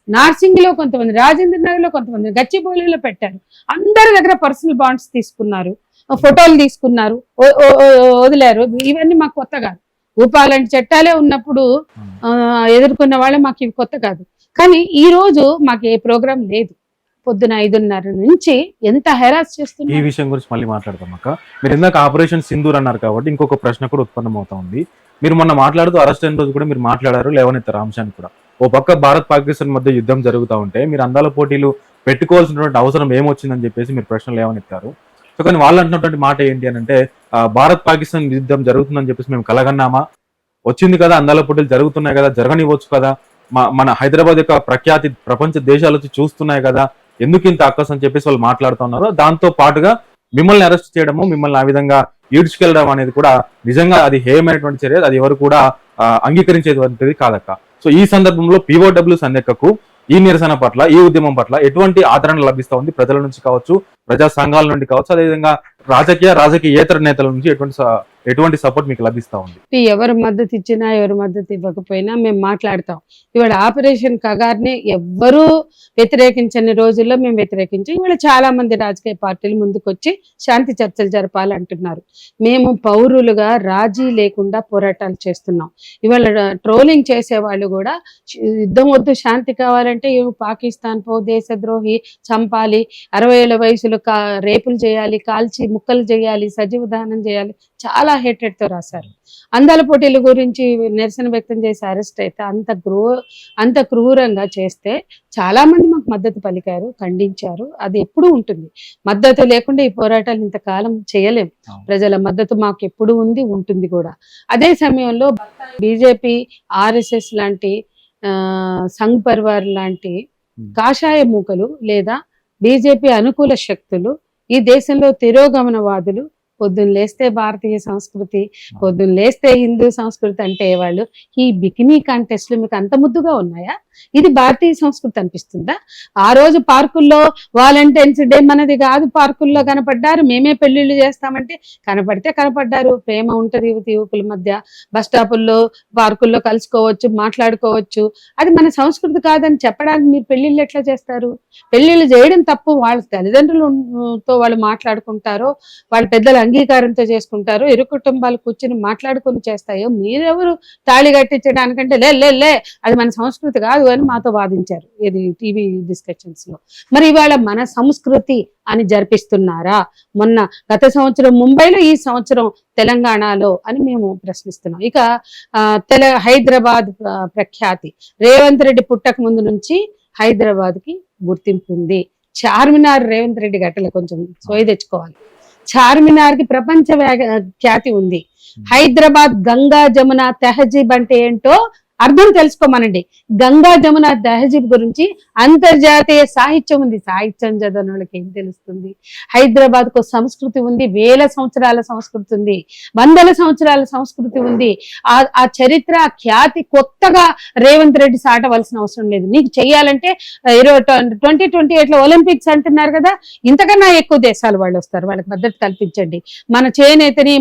నార్సింగ్ లో, కొంతమంది రాజేంద్ర నగర్ లో, కొంతమంది గచ్చిబౌలిలో పెట్టారు. అందరి దగ్గర పర్సనల్ బాండ్స్ తీసుకున్నారు, ఫోటోలు తీసుకున్నారు, వదిలారు. ఇవన్నీ మాకు కొత్త కాదు. ఊపాలంటి చట్టాలే ఉన్నప్పుడు ఎదుర్కొన్న వాళ్ళే మాకు ఇవి కొత్త కాదు. కానీ ఈ రోజు మాకు ఏ ప్రోగ్రాం లేదు. పొద్దున 5:30 నుంచి ఎంత హెరాస్ చేస్తున్నారు. ఈ విషయం గురించి మళ్ళీ మాట్లాడతాం అక్క. మీరు ఇందాక ఆపరేషన్ సింధూర్ అన్నారు కాబట్టి ఇంకొక ప్రశ్న కూడా ఉత్పన్నం అవుతా ఉంది. మీరు మొన్న మాట్లాడుతూ అరెస్ట్ అయిన రోజు కూడా మీరు మాట్లాడారు, లేవనెత్తారు అంశాన్ని కూడా. ఓ పక్క భారత్ పాకిస్తాన్ మధ్య యుద్ధం జరుగుతూ ఉంటే మీరు అందాల పోటీలు పెట్టుకోవాల్సినటువంటి అవసరం ఏమొచ్చిందని చెప్పేసి మీరు ప్రశ్నలు లేవనెత్తారు. సో కానీ వాళ్ళు అంటున్నటువంటి మాట ఏంటి అని అంటే, భారత్ పాకిస్తాన్ యుద్ధం జరుగుతుందని చెప్పేసి మేము కలగన్నామా? వచ్చింది కదా, అందాల పోటీలు జరుగుతున్నాయి కదా, జరగనివ్వచ్చు కదా, మన హైదరాబాద్ యొక్క ప్రఖ్యాతి ప్రపంచ దేశాలు వచ్చి చూస్తున్నాయి కదా, ఎందుకు ఇంత అక్కస్ అని చెప్పేసి వాళ్ళు మాట్లాడుతున్నారు. దాంతో పాటుగా మిమ్మల్ని అరెస్ట్ చేయడము, మిమ్మల్ని ఆ విధంగా ఈడ్చుకెళ్ళడం అనేది కూడా నిజంగా అది హేయమైనటువంటి చర్య, అది ఎవరు కూడా అంగీకరించేటువంటిది కాదక్క. సో ఈ సందర్భంలో POW సంధ్యక్కకు ఈ నిరసన పట్ల, ఈ ఉద్యమం పట్ల ఎటువంటి ఆదరణ లభిస్తా ఉంది? ప్రజల నుంచి కావచ్చు, ప్రజా సంఘాల నుండి కావచ్చు, అదేవిధంగా రాజకీయేతర నేతల నుంచి ఎటువంటి సపోర్ట్ మీకు లభిస్తా ఉంది? ఎవరు మద్దతు ఇచ్చినా ఎవరు మద్దతు ఇవ్వకపోయినా మేము మాట్లాడతాం. ఇవాళ ఆపరేషన్ కగార్ని ఎవ్వరూ వ్యతిరేకించని రోజుల్లో మేము వ్యతిరేకించాం. ఇవాళ చాలా మంది రాజకీయ పార్టీలు ముందుకొచ్చి శాంతి చర్చలు జరపాలంటున్నారు. మేము పౌరులుగా రాజీ లేకుండా పోరాటాలు చేస్తున్నాం. ఇవాళ ట్రోలింగ్ చేసేవాళ్ళు కూడా యుద్ధం వద్దు, శాంతి కావాలంటే పాకిస్తాన్ పో, దేశద్రోహి, చంపాలి, 60 ఏళ్ల వయసులో రేపులు చేయాలి, కాల్చి ముక్కలు చేయాలి, సజీవ దహనం చేయాలి, చాలా హేటెడ్ తో రాశారు. అందాల పోటీల గురించి నిరసన వ్యక్తం చేసి అరెస్ట్ అయితే అంత క్రూరంగా చేస్తే చాలా మంది మాకు మద్దతు పలికారు, ఖండించారు. అది ఎప్పుడూ ఉంటుంది. మద్దతు లేకుండా ఈ పోరాటాలు ఇంతకాలం చేయలేం. ప్రజల మద్దతు మాకు ఎప్పుడు ఉంది, ఉంటుంది కూడా. అదే సమయంలో బీజేపీ, RSS లాంటి సంఘ్ పరివార్ లాంటి కాషాయ మూకలు లేదా బీజేపీ అనుకూల శక్తులు, ఈ దేశంలో తిరోగమనవాదులు పొద్దున్న లేస్తే భారతీయ సంస్కృతి, పొద్దున్న లేస్తే హిందూ సంస్కృతి అంటే వాళ్ళు ఈ బికినీ కాంటెస్ట్లు మీకు అంత ముద్దుగా ఉన్నాయా? ఇది భారతీయ సంస్కృతి అనిపిస్తుందా? ఆ రోజు పార్కుల్లో వాలంటైన్స్ డే మనది కాదు, పార్కుల్లో కనపడ్డారు, మేమే పెళ్లిళ్ళు చేస్తామంటే కనపడితే కనపడ్డారు. ప్రేమ ఉంటది యువతి యువకుల మధ్య, బస్ స్టాపుల్లో పార్కుల్లో కలుసుకోవచ్చు, మాట్లాడుకోవచ్చు. అది మన సంస్కృతి కాదని చెప్పడానికి మీరు పెళ్లిళ్ళు ఎట్లా చేస్తారు? పెళ్లిళ్ళు చేయడం తప్పు. వాళ్ళ తల్లిదండ్రులతో వాళ్ళు మాట్లాడుకుంటారో, వాళ్ళ పెద్దల అంగీకారంతో చేసుకుంటారో, ఇరు కుటుంబాలు కూర్చుని మాట్లాడుకుని చేస్తాయో. మీరెవరు తాళి కట్టించడానికంటే లే అది మన సంస్కృతి కాదు అని మాతో వాదించారు ఇది టీవీ డిస్కషన్స్ లో. మరి ఇవాళ మన సంస్కృతి అని జరిపిస్తున్నారా? మొన్న గత సంవత్సరం ముంబైలో, ఈ సంవత్సరం తెలంగాణలో అని మేము ప్రశ్నిస్తున్నాం. ఇక హైదరాబాద్ ప్రఖ్యాతి, రేవంత్ రెడ్డి పుట్టక ముందు నుంచి హైదరాబాద్ కి గుర్తింపు ఉంది. చార్మినార్ రేవంత్ రెడ్డి గట్టలు కొంచెం సోయి తెచ్చుకోవాలి. చార్మినార్ కి ప్రపంచ ఖ్యాతి ఉంది. హైదరాబాద్ గంగా జమున తెహజీబ్ అంటే ఏంటో అర్థం తెలుసుకోమనండి. గంగా జమున తెహజీబ్ గురించి అంతర్జాతీయ సాహిత్యం ఉంది. సాహిత్యం చదవని వాళ్ళకి ఏం తెలుస్తుంది? హైదరాబాద్ కు సంస్కృతి ఉంది, వేల సంవత్సరాల సంస్కృతి ఉంది, వందల సంవత్సరాల సంస్కృతి ఉంది. ఆ చరిత్ర, ఆ ఖ్యాతి కొత్తగా రేవంత్ రెడ్డి సాటవలసిన అవసరం లేదు. నీకు చెయ్యాలంటే 2028 లో ఒలింపిక్స్ అంటున్నారు కదా, ఇంతకన్నా ఎక్కువ దేశాలు వాళ్ళు వస్తారు, వాళ్ళకి మద్దతు కల్పించండి. మన చేనేతని,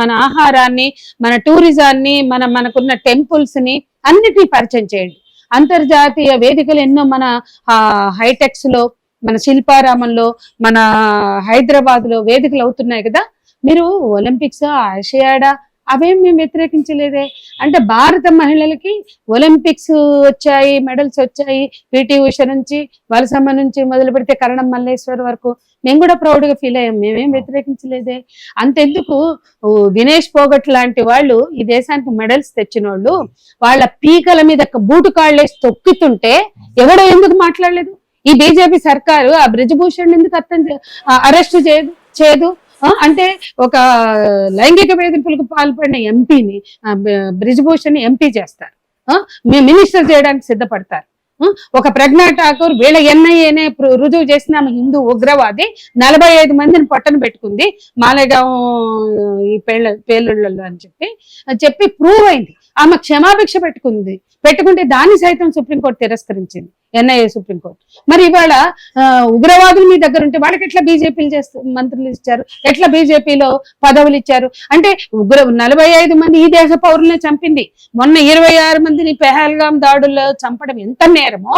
మన ఆహారాన్ని, మన టూరిజాన్ని, మనకున్న టెంపుల్స్ ని అన్నిటినీ పరిచయం చేయండి. అంతర్జాతీయ వేదికలు ఎన్నో మన హైటెక్స్ లో, మన శిల్పారామంలో, మన హైదరాబాద్ లో వేదికలు అవుతున్నాయి కదా. మీరు ఒలింపిక్స్, ఆసియాడా అవేం మేము వ్యతిరేకించలేదే. అంటే భారత మహిళలకి ఒలింపిక్స్ వచ్చాయి, మెడల్స్ వచ్చాయి, పిటి ఉష నుంచి, వలసమ్మ నుంచి మొదలు పెడితే కరణం మల్లేశ్వర్ వరకు మేము కూడా ప్రౌడ్ గా ఫీల్ అయ్యాం. మేమేం వ్యతిరేకించలేదే. అంతెందుకు వినేష్ పోగట్ లాంటి వాళ్ళు ఈ దేశానికి మెడల్స్ తెచ్చిన వాళ్ళు వాళ్ళ పీకల మీద బూటు కాళ్ళేసి తొక్కుతుంటే ఎవడో ఎందుకు మాట్లాడలేదు? ఈ బీజేపీ సర్కారు ఆ బ్రిజ్భూషణ్ ఎందుకు అరెస్ట్ చేయదు? అంటే ఒక లైంగిక వేధింపులకు పాల్పడిన ఎంపీని, బ్రిజ్భూషణ్ ఎంపీ చేస్తారు, మినిస్టర్ చేయడానికి సిద్ధపడతారు. ఒక ప్రజ్ఞా ఠాకూర్ వీళ్ళ ఎన్ఐఏనే రుజువు చేసిన ఆమె హిందూ ఉగ్రవాది 45 మందిని పట్టణ పెట్టుకుంది మాలేగాం ఈ పేలుళ్ళలో అని చెప్పి ప్రూవ్ అయింది. ఆమె క్షమాభిక్ష పెట్టుకుంటే దాన్ని సైతం సుప్రీంకోర్టు తిరస్కరించింది, ఎన్ఐఏ సుప్రీంకోర్టు. మరి ఇవాళ ఉగ్రవాదులు మీ దగ్గర ఉంటే వాళ్ళకి ఎట్లా బీజేపీలు మంత్రులు ఇచ్చారు, ఎట్లా బీజేపీలో పదవులు ఇచ్చారు? అంటే 45 మంది ఈ దేశ పౌరులనే చంపింది. మొన్న 26 మందిని పెహల్గాం దాడుల్లో చంపడం ఎంత నేరమో,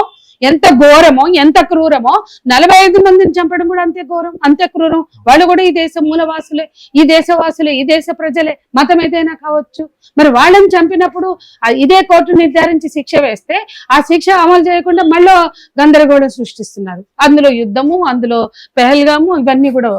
ఎంత ఘోరమో, ఎంత క్రూరమో, 45 మందిని చంపడం కూడా అంతే ఘోరం, అంతే క్రూరం. వాళ్ళు కూడా ఈ దేశ మూలవాసులే, ఈ దేశవాసులే, ఈ దేశ ప్రజలే, మతం ఏదైనా కావచ్చు. మరి వాళ్ళని చంపినప్పుడు ఇదే కోర్టు నిర్ధారించి శిక్ష వేస్తే ఆ శిక్ష అమలు చేయకుండా మళ్ళీ గందరగోళం సృష్టిస్తున్నారు. అందులో యుద్ధము, అందులో పెహల్గాము ఇవన్నీ కూడా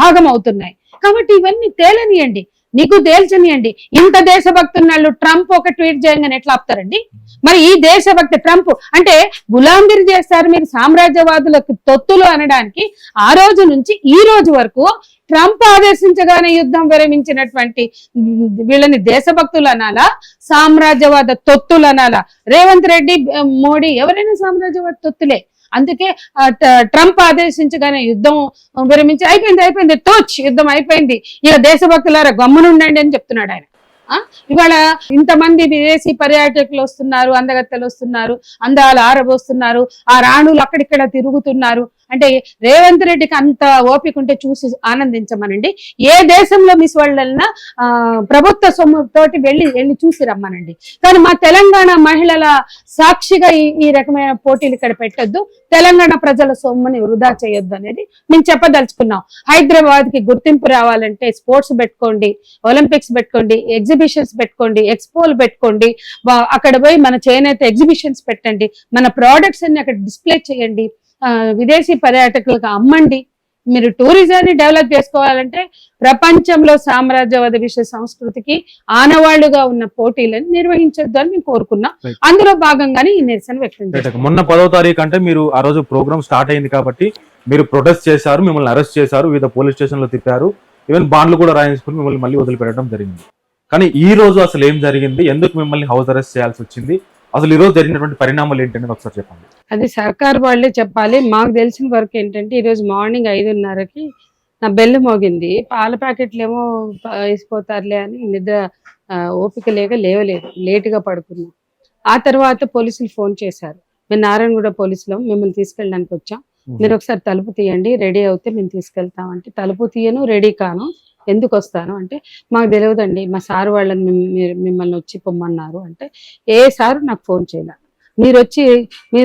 భాగం అవుతున్నాయి. కాబట్టి ఇవన్నీ తేలనియండి, నీకు తేల్చనియండి. ఇంత దేశభక్తున్నాళ్ళు ట్రంప్ ఒక ట్వీట్ చేయగానే ఎట్లా ఆపుతారండి? మరి ఈ దేశభక్తి ట్రంప్ అంటే గులాంగిరి చేస్తారు మీరు సామ్రాజ్యవాదులకు తొత్తులు అనడానికి. ఆ రోజు నుంచి ఈ రోజు వరకు ట్రంప్ ఆదేశించగానే యుద్ధం విరమించినటువంటి వీళ్ళని దేశభక్తులు అనాలా, సామ్రాజ్యవాద తొత్తులు అనాలా? రేవంత్ రెడ్డి, మోడీ ఎవరైనా సామ్రాజ్యవాద తొత్తులే. అందుకే ట్రంప్ ఆదేశించగానే యుద్ధం విరమించి అయిపోయింది, యుద్ధం అయిపోయింది, ఇక దేశభక్తులారా గమ్మునుండండి అని చెప్తున్నాడు ఆయన. ఇవాళ ఇంతమంది విదేశీ పర్యాటకులు వస్తున్నారు, అందగత్తెలు వస్తున్నారు, అందాలు ఆరబోస్తున్నారు, ఆ రాణులు అక్కడిక్కడ తిరుగుతున్నారు. అంటే రేవంత్ రెడ్డికి అంత ఓపిక ఉంటే చూసి ఆనందించమనండి. ఏ దేశంలో మిస్ వాళ్ళన్నా ప్రభుత్వ సొమ్ముతోటి వెళ్ళి చూసి రమ్మనండి. కానీ మా తెలంగాణ మహిళల సాక్షిగా ఈ రకమైన పోటీలు ఇక్కడ పెట్టొద్దు, తెలంగాణ ప్రజల సొమ్ముని వృధా చేయొద్దు అనేది మేము చెప్పదలుచుకున్నాం. హైదరాబాద్ కి గుర్తింపు రావాలంటే స్పోర్ట్స్ పెట్టుకోండి, ఒలింపిక్స్ పెట్టుకోండి, ఎగ్జిబిషన్స్ పెట్టుకోండి, ఎక్స్పోలు పెట్టుకోండి, అక్కడ పోయి మన చేనేత ఎగ్జిబిషన్స్ పెట్టండి, మన ప్రోడక్ట్స్ అన్ని అక్కడ డిస్ప్లే చేయండి, విదేశీ పర్యాటకులకు అమ్మండి. మీరు టూరిజాన్ని డెవలప్ చేసుకోవాలంటే ప్రపంచంలో సామ్రాజ్యవాద విశ్వ సంస్కృతికి ఆనవాళ్లుగా ఉన్న పోటీలను నిర్వహించొద్దు అని మేము కోరుకున్నాం. అందులో భాగంగానే ఈ నిరసన వ్యక్తం చేశారు. మొన్న 10వ తారీఖు అంటే మీరు ఆ రోజు ప్రోగ్రామ్ స్టార్ట్ అయింది కాబట్టి మీరు ప్రొటెస్ట్ చేశారు, మిమ్మల్ని అరెస్ట్ చేశారు, వివిధ పోలీస్ స్టేషన్ లో తిప్పారు, ఈవెన్ బాండ్లు కూడా రాయించుకుని మిమ్మల్ని మళ్ళీ వదిలిపెట్టడం జరిగింది. కానీ ఈ రోజు అసలు ఏం జరిగింది, ఎందుకు మిమ్మల్ని హౌస్ అరెస్ట్ చేయాల్సి వచ్చింది, అసలు ఈ రోజు జరిగినటువంటి పరిణామాలు ఏంటనేది ఒకసారి చెప్పండి. అది సర్కార్ వాళ్ళే చెప్పాలి. మాకు తెలిసిన వరకు ఏంటంటే ఈ రోజు మార్నింగ్ 5:30కి నా బెల్ మోగింది. పాల ప్యాకెట్లు ఏమో వేసిపోతారులే అని నిద్ర ఓపిక లేవలేదు, లేటుగా పడుకున్నాం. ఆ తర్వాత పోలీసులు ఫోన్ చేశారు, మేము నారాయణగూడ పోలీసులో మిమ్మల్ని తీసుకెళ్ళడానికి వచ్చాం, మీరు ఒకసారి తలుపు తీయండి, రెడీ అవుతే మేము తీసుకెళ్తామంటే తలుపు తీయను, రెడీ కాను, ఎందుకు వస్తాను అంటే మాకు తెలియదండి, మా సార్ వాళ్ళని మిమ్మల్ని వచ్చి పొమ్మన్నారు అంటే ఏ సారు నాకు ఫోన్ చేయాల, మీరు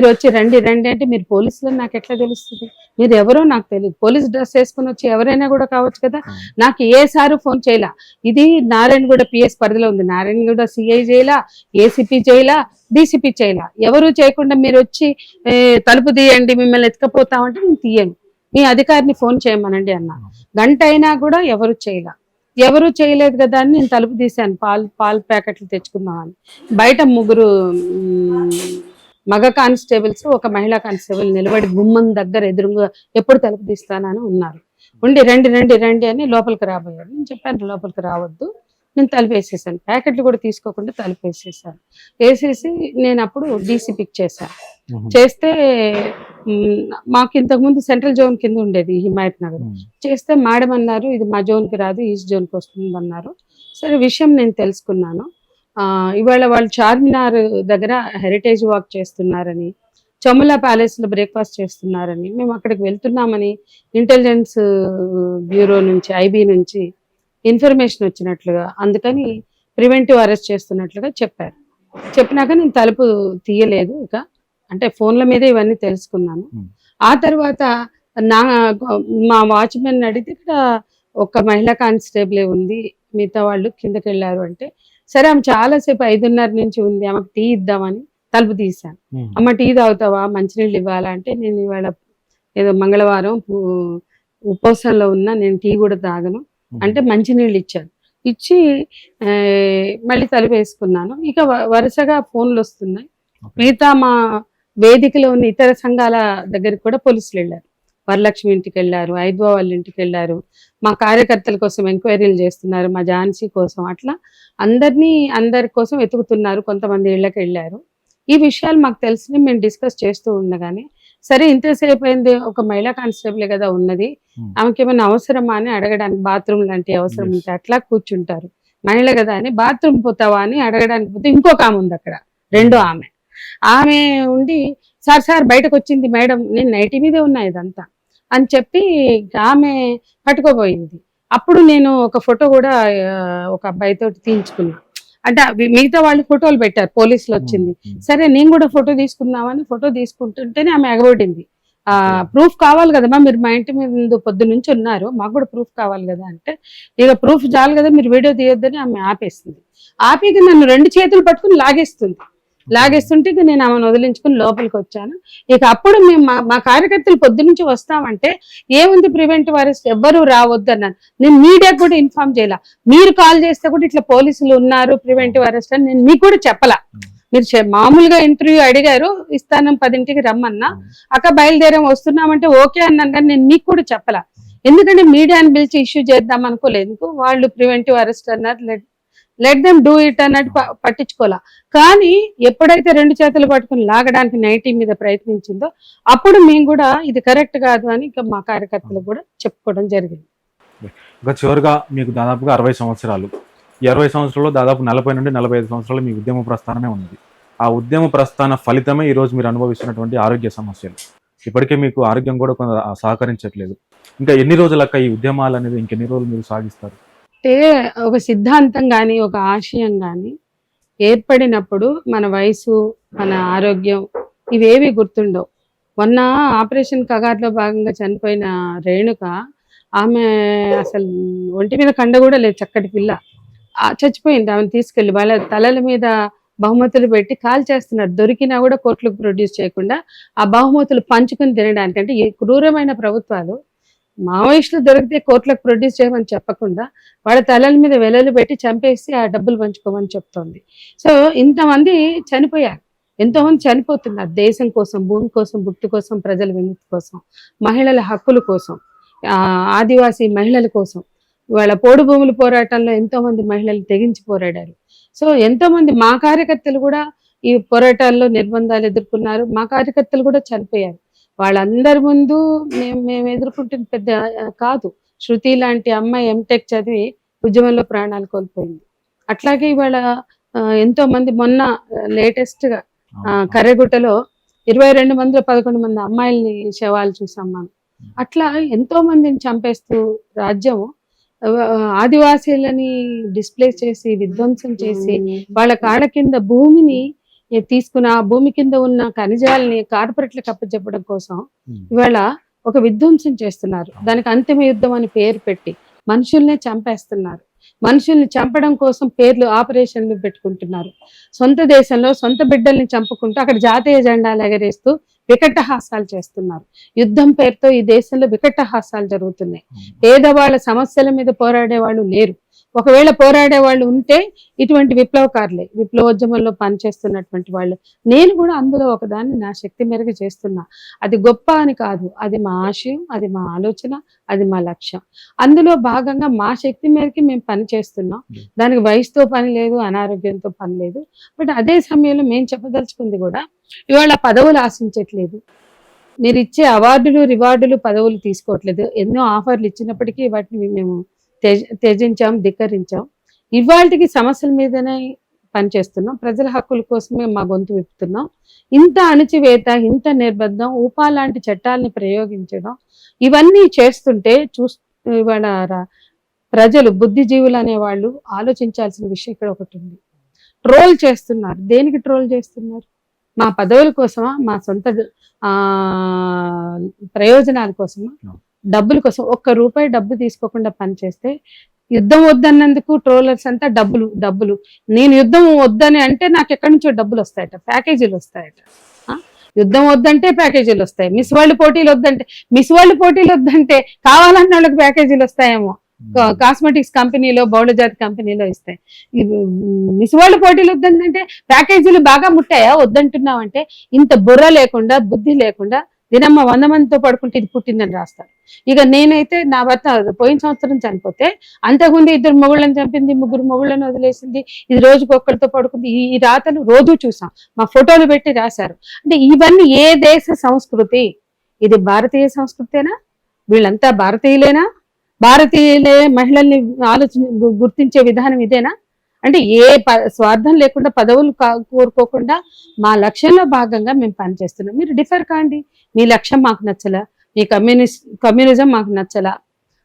వచ్చి రండి అంటే మీరు పోలీసులు నాకు ఎట్లా తెలుస్తుంది, మీరు ఎవరో నాకు తెలియదు, పోలీస్ డ్రెస్ వేసుకుని వచ్చి ఎవరైనా కూడా కావచ్చు కదా, నాకు ఏ సారు ఫోన్ చేయాల. ఇది నారాయణగూడ పిఎస్ పరిధిలో ఉంది, నారాయణగూడ సిఐ చేయాల, ఏసీపీ చేయాల, డీసీపీ చేయాల, ఎవరు చేయకుండా మీరు వచ్చి తలుపు తీయండి మిమ్మల్ని ఎత్తుకపోతామంటే నేను తీయను, మీ అధికారిని ఫోన్ చేయమనండి అన్నా. గంట అయినా కూడా ఎవరు చేయలేదు కదా అని నేను తలుపు తీశాను, పాల ప్యాకెట్లు తెచ్చుకుందామని. బయట 3 మగ కానిస్టేబుల్స్, ఒక మహిళా కానిస్టేబుల్ నిలబడి గుమ్మం దగ్గర ఎదురుగా ఎప్పుడు తలుపు తీస్తానని ఉన్నారు. ఉండి రండి రండి రండి అని లోపలికి రాబోయారు. నేను చెప్పాను లోపలికి రావద్దు, నేను తలుపు వేసేసాను, ప్యాకెట్లు కూడా తీసుకోకుండా తలుపు వేసేసాను. వేసేసి నేను అప్పుడు డీసీపీకి చేశాను. చేస్తే మాకు ఇంతకుముందు సెంట్రల్ జోన్ కింద ఉండేది హిమాయత్ నగర్. చేస్తే మేడం అన్నారు ఇది మా జోన్కి రాదు, ఈస్ట్ జోన్కి వస్తుంది అన్నారు. సరే విషయం నేను తెలుసుకున్నాను. ఇవాళ వాళ్ళు చార్మినార్ దగ్గర హెరిటేజ్ వాక్ చేస్తున్నారని, చములా ప్యాలెస్ లో బ్రేక్ఫాస్ట్ చేస్తున్నారని, మేము అక్కడికి వెళ్తున్నామని ఇంటెలిజెన్స్ బ్యూరో నుంచి, ఐబీ నుంచి ఇన్ఫర్మేషన్ వచ్చినట్లుగా, అందుకని ప్రివెంటివ్ అరెస్ట్ చేస్తున్నట్లుగా చెప్పారు. చెప్పినాక నేను తలుపు తీయలేదు, ఇక అంటే ఫోన్ల మీద ఇవన్నీ తెలుసుకున్నాను. ఆ తర్వాత మా వాచ్మెన్ అడిగితే ఇక్కడ ఒక మహిళా కానిస్టేబులే ఉంది, మిగతా వాళ్ళు కిందకి వెళ్ళారు అంటే, సరే ఆమె చాలాసేపు 5:30 నుంచి ఉంది, ఆమెకు టీ ఇద్దామని తలుపు తీశాను. అమ్మ టీ తాగుతావా, మంచినీళ్ళు ఇవ్వాలా అంటే, నేను ఇవాళ ఏదో మంగళవారం ఉపవాసంలో ఉన్నా, నేను టీ కూడా తాగను అంటే మంచినీళ్ళు ఇచ్చాను. ఇచ్చి మళ్ళీ తలుపు వేసుకున్నాను. ఇక వరుసగా ఫోన్లు వస్తున్నాయి. మిగతా మా వేదికలో ఉన్న ఇతర సంఘాల దగ్గరికి కూడా పోలీసులు వెళ్ళారు. వరలక్ష్మి ఇంటికి వెళ్ళారు, ఐద్వా వాళ్ళ ఇంటికి వెళ్ళారు, మా కార్యకర్తల కోసం ఎంక్వైరీలు చేస్తున్నారు, మా ఝాన్సీ కోసం, అట్లా అందరి కోసం వెతుకుతున్నారు. కొంతమంది ఇళ్ళకి వెళ్ళారు. ఈ విషయాలు మాకు తెలిసి మేము డిస్కస్ చేస్తూ ఉండగానే, సరే ఇంతసేపు అయింది, ఒక మహిళా కానిస్టేబుల్ కదా ఉన్నది, ఆమెకి ఏమైనా అవసరమా అని అడగడానికి, బాత్రూమ్ లాంటి అవసరం ఉంటే అట్లా కూర్చుంటారు, మహిళ కదా అని బాత్రూమ్ పోతావా అని అడగడానికి పోతే ఇంకొక ఆమె ఉంది అక్కడ, రెండో ఆమె ఉండి, సార్ బయటకు వచ్చింది మేడం, నేను నైటీ మీదే ఉన్నా ఇదంతా అని చెప్పి ఆమె పట్టుకోబోయింది. అప్పుడు నేను ఒక ఫోటో కూడా ఒక అబ్బాయితో తీయించుకున్నా. అంటే మిగతా వాళ్ళు ఫోటోలు పెట్టారు, పోలీసులు వచ్చింది. సరే నేను కూడా ఫోటో తీసుకుందామని ఫోటో తీసుకుంటుంటేనే ఆమె ఎగబడింది. ప్రూఫ్ కావాలి కదమ్మా, మీరు మా ఇంటి మీద పొద్దు నుంచి ఉన్నారు, మాకు కూడా ప్రూఫ్ కావాలి కదా అంటే, ఇక ప్రూఫ్ చాలు కదా, మీరు వీడియో తీయొద్దని ఆమె ఆపేస్తుంది. ఆపేకి నన్ను 2 చేతులు పట్టుకుని లాగేస్తుంటే ఇక నేను ఆమెను వదిలించుకుని లోపలికి వచ్చాను. ఇక అప్పుడు మేము మా కార్యకర్తలు పొద్దు నుంచి వస్తామంటే, ఏముంది ప్రివెంటివ్ అరెస్ట్, ఎవ్వరూ రావద్దు అన్నాను. నేను మీడియాకు కూడా ఇన్ఫార్మ్ చేయాల, మీరు కాల్ చేస్తే కూడా ఇట్లా పోలీసులు ఉన్నారు ప్రివెంటివ్ అరెస్ట్ అని నేను మీకు కూడా చెప్పలా. మీరు మామూలుగా ఇంటర్వ్యూ అడిగారు, ఇస్తాను 10ంటికి రమ్మన్నా, అక్క బయలుదేరం వస్తున్నామంటే ఓకే అన్నాను, కానీ నేను మీకు కూడా చెప్పలా. ఎందుకంటే మీడియాని పిలిచి ఇష్యూ చేద్దాం అనుకోలేదు. వాళ్ళు ప్రివెంటివ్ అరెస్ట్ అన్నారు, లెట్ దెమ్ డూ ఇట్ అన్నట్టు పట్టించుకోవాలా. కానీ ఎప్పుడైతే 2 చేతులు పట్టుకుని లాగడానికి నైటీ మీద ప్రయత్నించిందో, అప్పుడు మేము కూడా ఇది కరెక్ట్ కాదు అని ఇక మా కార్యకర్తలు కూడా చెప్పుకోవడం జరిగింది. ఇంకా చివరిగా మీకు దాదాపుగా 60 సంవత్సరాలు, ఈ 60 సంవత్సరాల్లో దాదాపు 40 నుండి 45 సంవత్సరాలు మీ ఉద్యమ ప్రస్థానమే ఉన్నది. ఆ ఉద్యమ ప్రస్థాన ఫలితమే ఈరోజు మీరు అనుభవిస్తున్నటువంటి ఆరోగ్య సమస్యలు. ఇప్పటికే మీకు ఆరోగ్యం కూడా కొంత సహకరించట్లేదు. ఇంకా ఎన్ని రోజులక్క ఈ ఉద్యమాలు అనేది, ఇంకెన్ని రోజులు మీరు సాగిస్తారు? అంటే ఒక సిద్ధాంతం కానీ, ఒక ఆశయం కానీ ఏర్పడినప్పుడు మన వయసు, మన ఆరోగ్యం ఇవేవి గుర్తుండవు. మొన్న ఆపరేషన్ కగార్లో భాగంగా చనిపోయిన రేణుక, ఆమె అసలు ఒంటి మీద కండ కూడా లేదు, చక్కటి పిల్ల చచ్చిపోయింది. ఆమెను తీసుకెళ్ళి వాళ్ళ తలల మీద బహుమతులు పెట్టి కాల్ చేస్తున్నారు. దొరికినా కూడా కోర్టులకు ప్రొడ్యూస్ చేయకుండా ఆ బహుమతులు పంచుకుని తినడానికి. అంటే ఈ క్రూరమైన ప్రభుత్వాలు మావోయిస్టులు దొరికితే కోర్టులకు ప్రొడ్యూస్ చేయమని చెప్పకుండా వాళ్ళ తలల మీద వెలలు పెట్టి చంపేసి ఆ డబ్బులు పంచుకోమని చెప్తోంది. సో ఇంతమంది చనిపోయారు, ఎంతోమంది చనిపోతున్నారు దేశం కోసం, భూమి కోసం, భుక్తి కోసం, ప్రజల విముక్తి కోసం, మహిళల హక్కుల కోసం, ఆదివాసీ మహిళల కోసం. వాళ్ళ పోడు భూముల పోరాటంలో ఎంతో మంది మహిళలు తెగించి పోరాడారు. సో ఎంతో మంది మా కార్యకర్తలు కూడా ఈ పోరాటాల్లో నిర్బంధాలు ఎదుర్కొన్నారు, మా కార్యకర్తలు కూడా చనిపోయారు. వాళ్ళందరి ముందు మేము ఎదుర్కొంటున్న పెద్ద కాదు. శృతి లాంటి అమ్మాయి ఎంటెక్ చదివి ఉద్యమంలో ప్రాణాలు కోల్పోయింది. అట్లాగే ఇవాళ ఎంతో మంది, మొన్న లేటెస్ట్ గా కర్రెగుట్టలో 22 మందిలో 11 మంది అమ్మాయిల్ని శవాలు చూసాం మనం. అట్లా ఎంతో మందిని చంపేస్తూ రాజ్యం ఆదివాసీలని డిస్ప్లేస్ చేసి, విధ్వంసం చేసి, వాళ్ళ కాళ్ళ కింద భూమిని తీసుకుని ఆ భూమి కింద ఉన్న ఖనిజాలని కార్పొరేట్లకు అప్పచెప్పడం కోసం ఇవాళ ఒక విధ్వంసం చేస్తున్నారు. దానికి అంతిమ యుద్ధం అని పేరు పెట్టి మనుషుల్నే చంపేస్తున్నారు. మనుషుల్ని చంపడం కోసం పేర్లు, ఆపరేషన్లు పెట్టుకుంటున్నారు. సొంత దేశంలో సొంత బిడ్డల్ని చంపుకుంటూ అక్కడ జాతీయ జెండాలు ఎగరేస్తూ వికటహాసాలు చేస్తున్నారు. యుద్ధం పేరుతో ఈ దేశంలో వికటహాసాలు జరుగుతున్నాయి. పేదవాళ్ళ సమస్యల మీద పోరాడే వాళ్ళు లేరు. ఒకవేళ పోరాడే వాళ్ళు ఉంటే ఇటువంటి విప్లవకారులే, విప్లవోద్యమంలో పనిచేస్తున్నటువంటి వాళ్ళు. నేను కూడా అందులో ఒకదాన్ని నా శక్తి మేరకు చేస్తున్నా. అది గొప్ప అని కాదు, అది మా ఆశయం, అది మా ఆలోచన, అది మా లక్ష్యం. అందులో భాగంగా మా శక్తి మేరకు మేము పని చేస్తున్నాం. దానికి వయసుతో పని లేదు, అనారోగ్యంతో పని లేదు. బట్ అదే సమయంలో మేము చెప్పదలుచుకుంది కూడా ఇవాళ పదవులు ఆశించట్లేదు. మీరు ఇచ్చే అవార్డులు, రివార్డులు, పదవులు తీసుకోవట్లేదు. ఎన్నో ఆఫర్లు ఇచ్చినప్పటికీ వాటిని మేము త్యజించాం, ధిక్కరించాం. ఇవాళకి సమస్యల మీదనే పనిచేస్తున్నాం. ప్రజల హక్కుల కోసమే మా గొంతు విప్పుతున్నాం. ఇంత అణచివేత, ఇంత నిర్బంధం, ఊపా లాంటి చట్టాలని ప్రయోగించడం, ఇవన్నీ చేస్తుంటే ఇవాళ ప్రజలు, బుద్ధిజీవులు అనే వాళ్ళు ఆలోచించాల్సిన విషయం ఇక్కడ ఒకటి ఉంది. ట్రోల్ చేస్తున్నారు. దేనికి ట్రోల్ చేస్తున్నారు? మా పదవుల కోసమా, మా సొంత ప్రయోజనాల కోసమా, డబ్బుల కోసం? ₹1 డబ్బు తీసుకోకుండా పనిచేస్తే యుద్ధం వద్దన్నందుకు ట్రోలర్స్ అంతా డబ్బులు. నేను యుద్ధం వద్దని అంటే నాకు ఎక్కడి నుంచో డబ్బులు వస్తాయట, ప్యాకేజీలు వస్తాయట. యుద్ధం వద్దంటే ప్యాకేజీలు వస్తాయి. మిస్ వరల్డ్ పోటీలు వద్దంటే కావాలన్న వాళ్ళకి ప్యాకేజీలు వస్తాయేమో. కాస్మెటిక్స్ కంపెనీలో, బహుళజాతి కంపెనీలో ఇస్తాయి. మిస్ వరల్డ్ పోటీలు వద్దంటే ప్యాకేజీలు బాగా ముట్టాయా? వద్దంటున్నావంటే ఇంత బుర్ర లేకుండా, బుద్ధి లేకుండా దినమ్మ 100 మందితో పడుకుంటే ఇది పుట్టిందని రాస్తారు. ఇక నేనైతే నా భర్త పోయిన సంవత్సరం చనిపోతే అంతకుముందు 2 మొగుళ్ళని చంపింది, 3 మొగుళ్ళని వదిలేసింది, ఇది రోజుకి ఒక్కరితో పడుకుంది. ఈ రాతలు రోజు చూసాం, మా ఫోటోలు పెట్టి రాశారు. అంటే ఇవన్నీ ఏ దేశ సంస్కృతి? ఇది భారతీయ సంస్కృతేనా? వీళ్ళంతా భారతీయులేనా? భారతీయులే మహిళల్ని గుర్తించే విధానం ఇదేనా? అంటే స్వార్థం లేకుండా, పదవులు కోరుకోకుండా మా లక్ష్యంలో భాగంగా మేము పనిచేస్తున్నాం. మీరు డిఫర్ కాండి. మీ లక్ష్యం మాకు నచ్చలా, మీ కమ్యూనిజం మాకు నచ్చలా,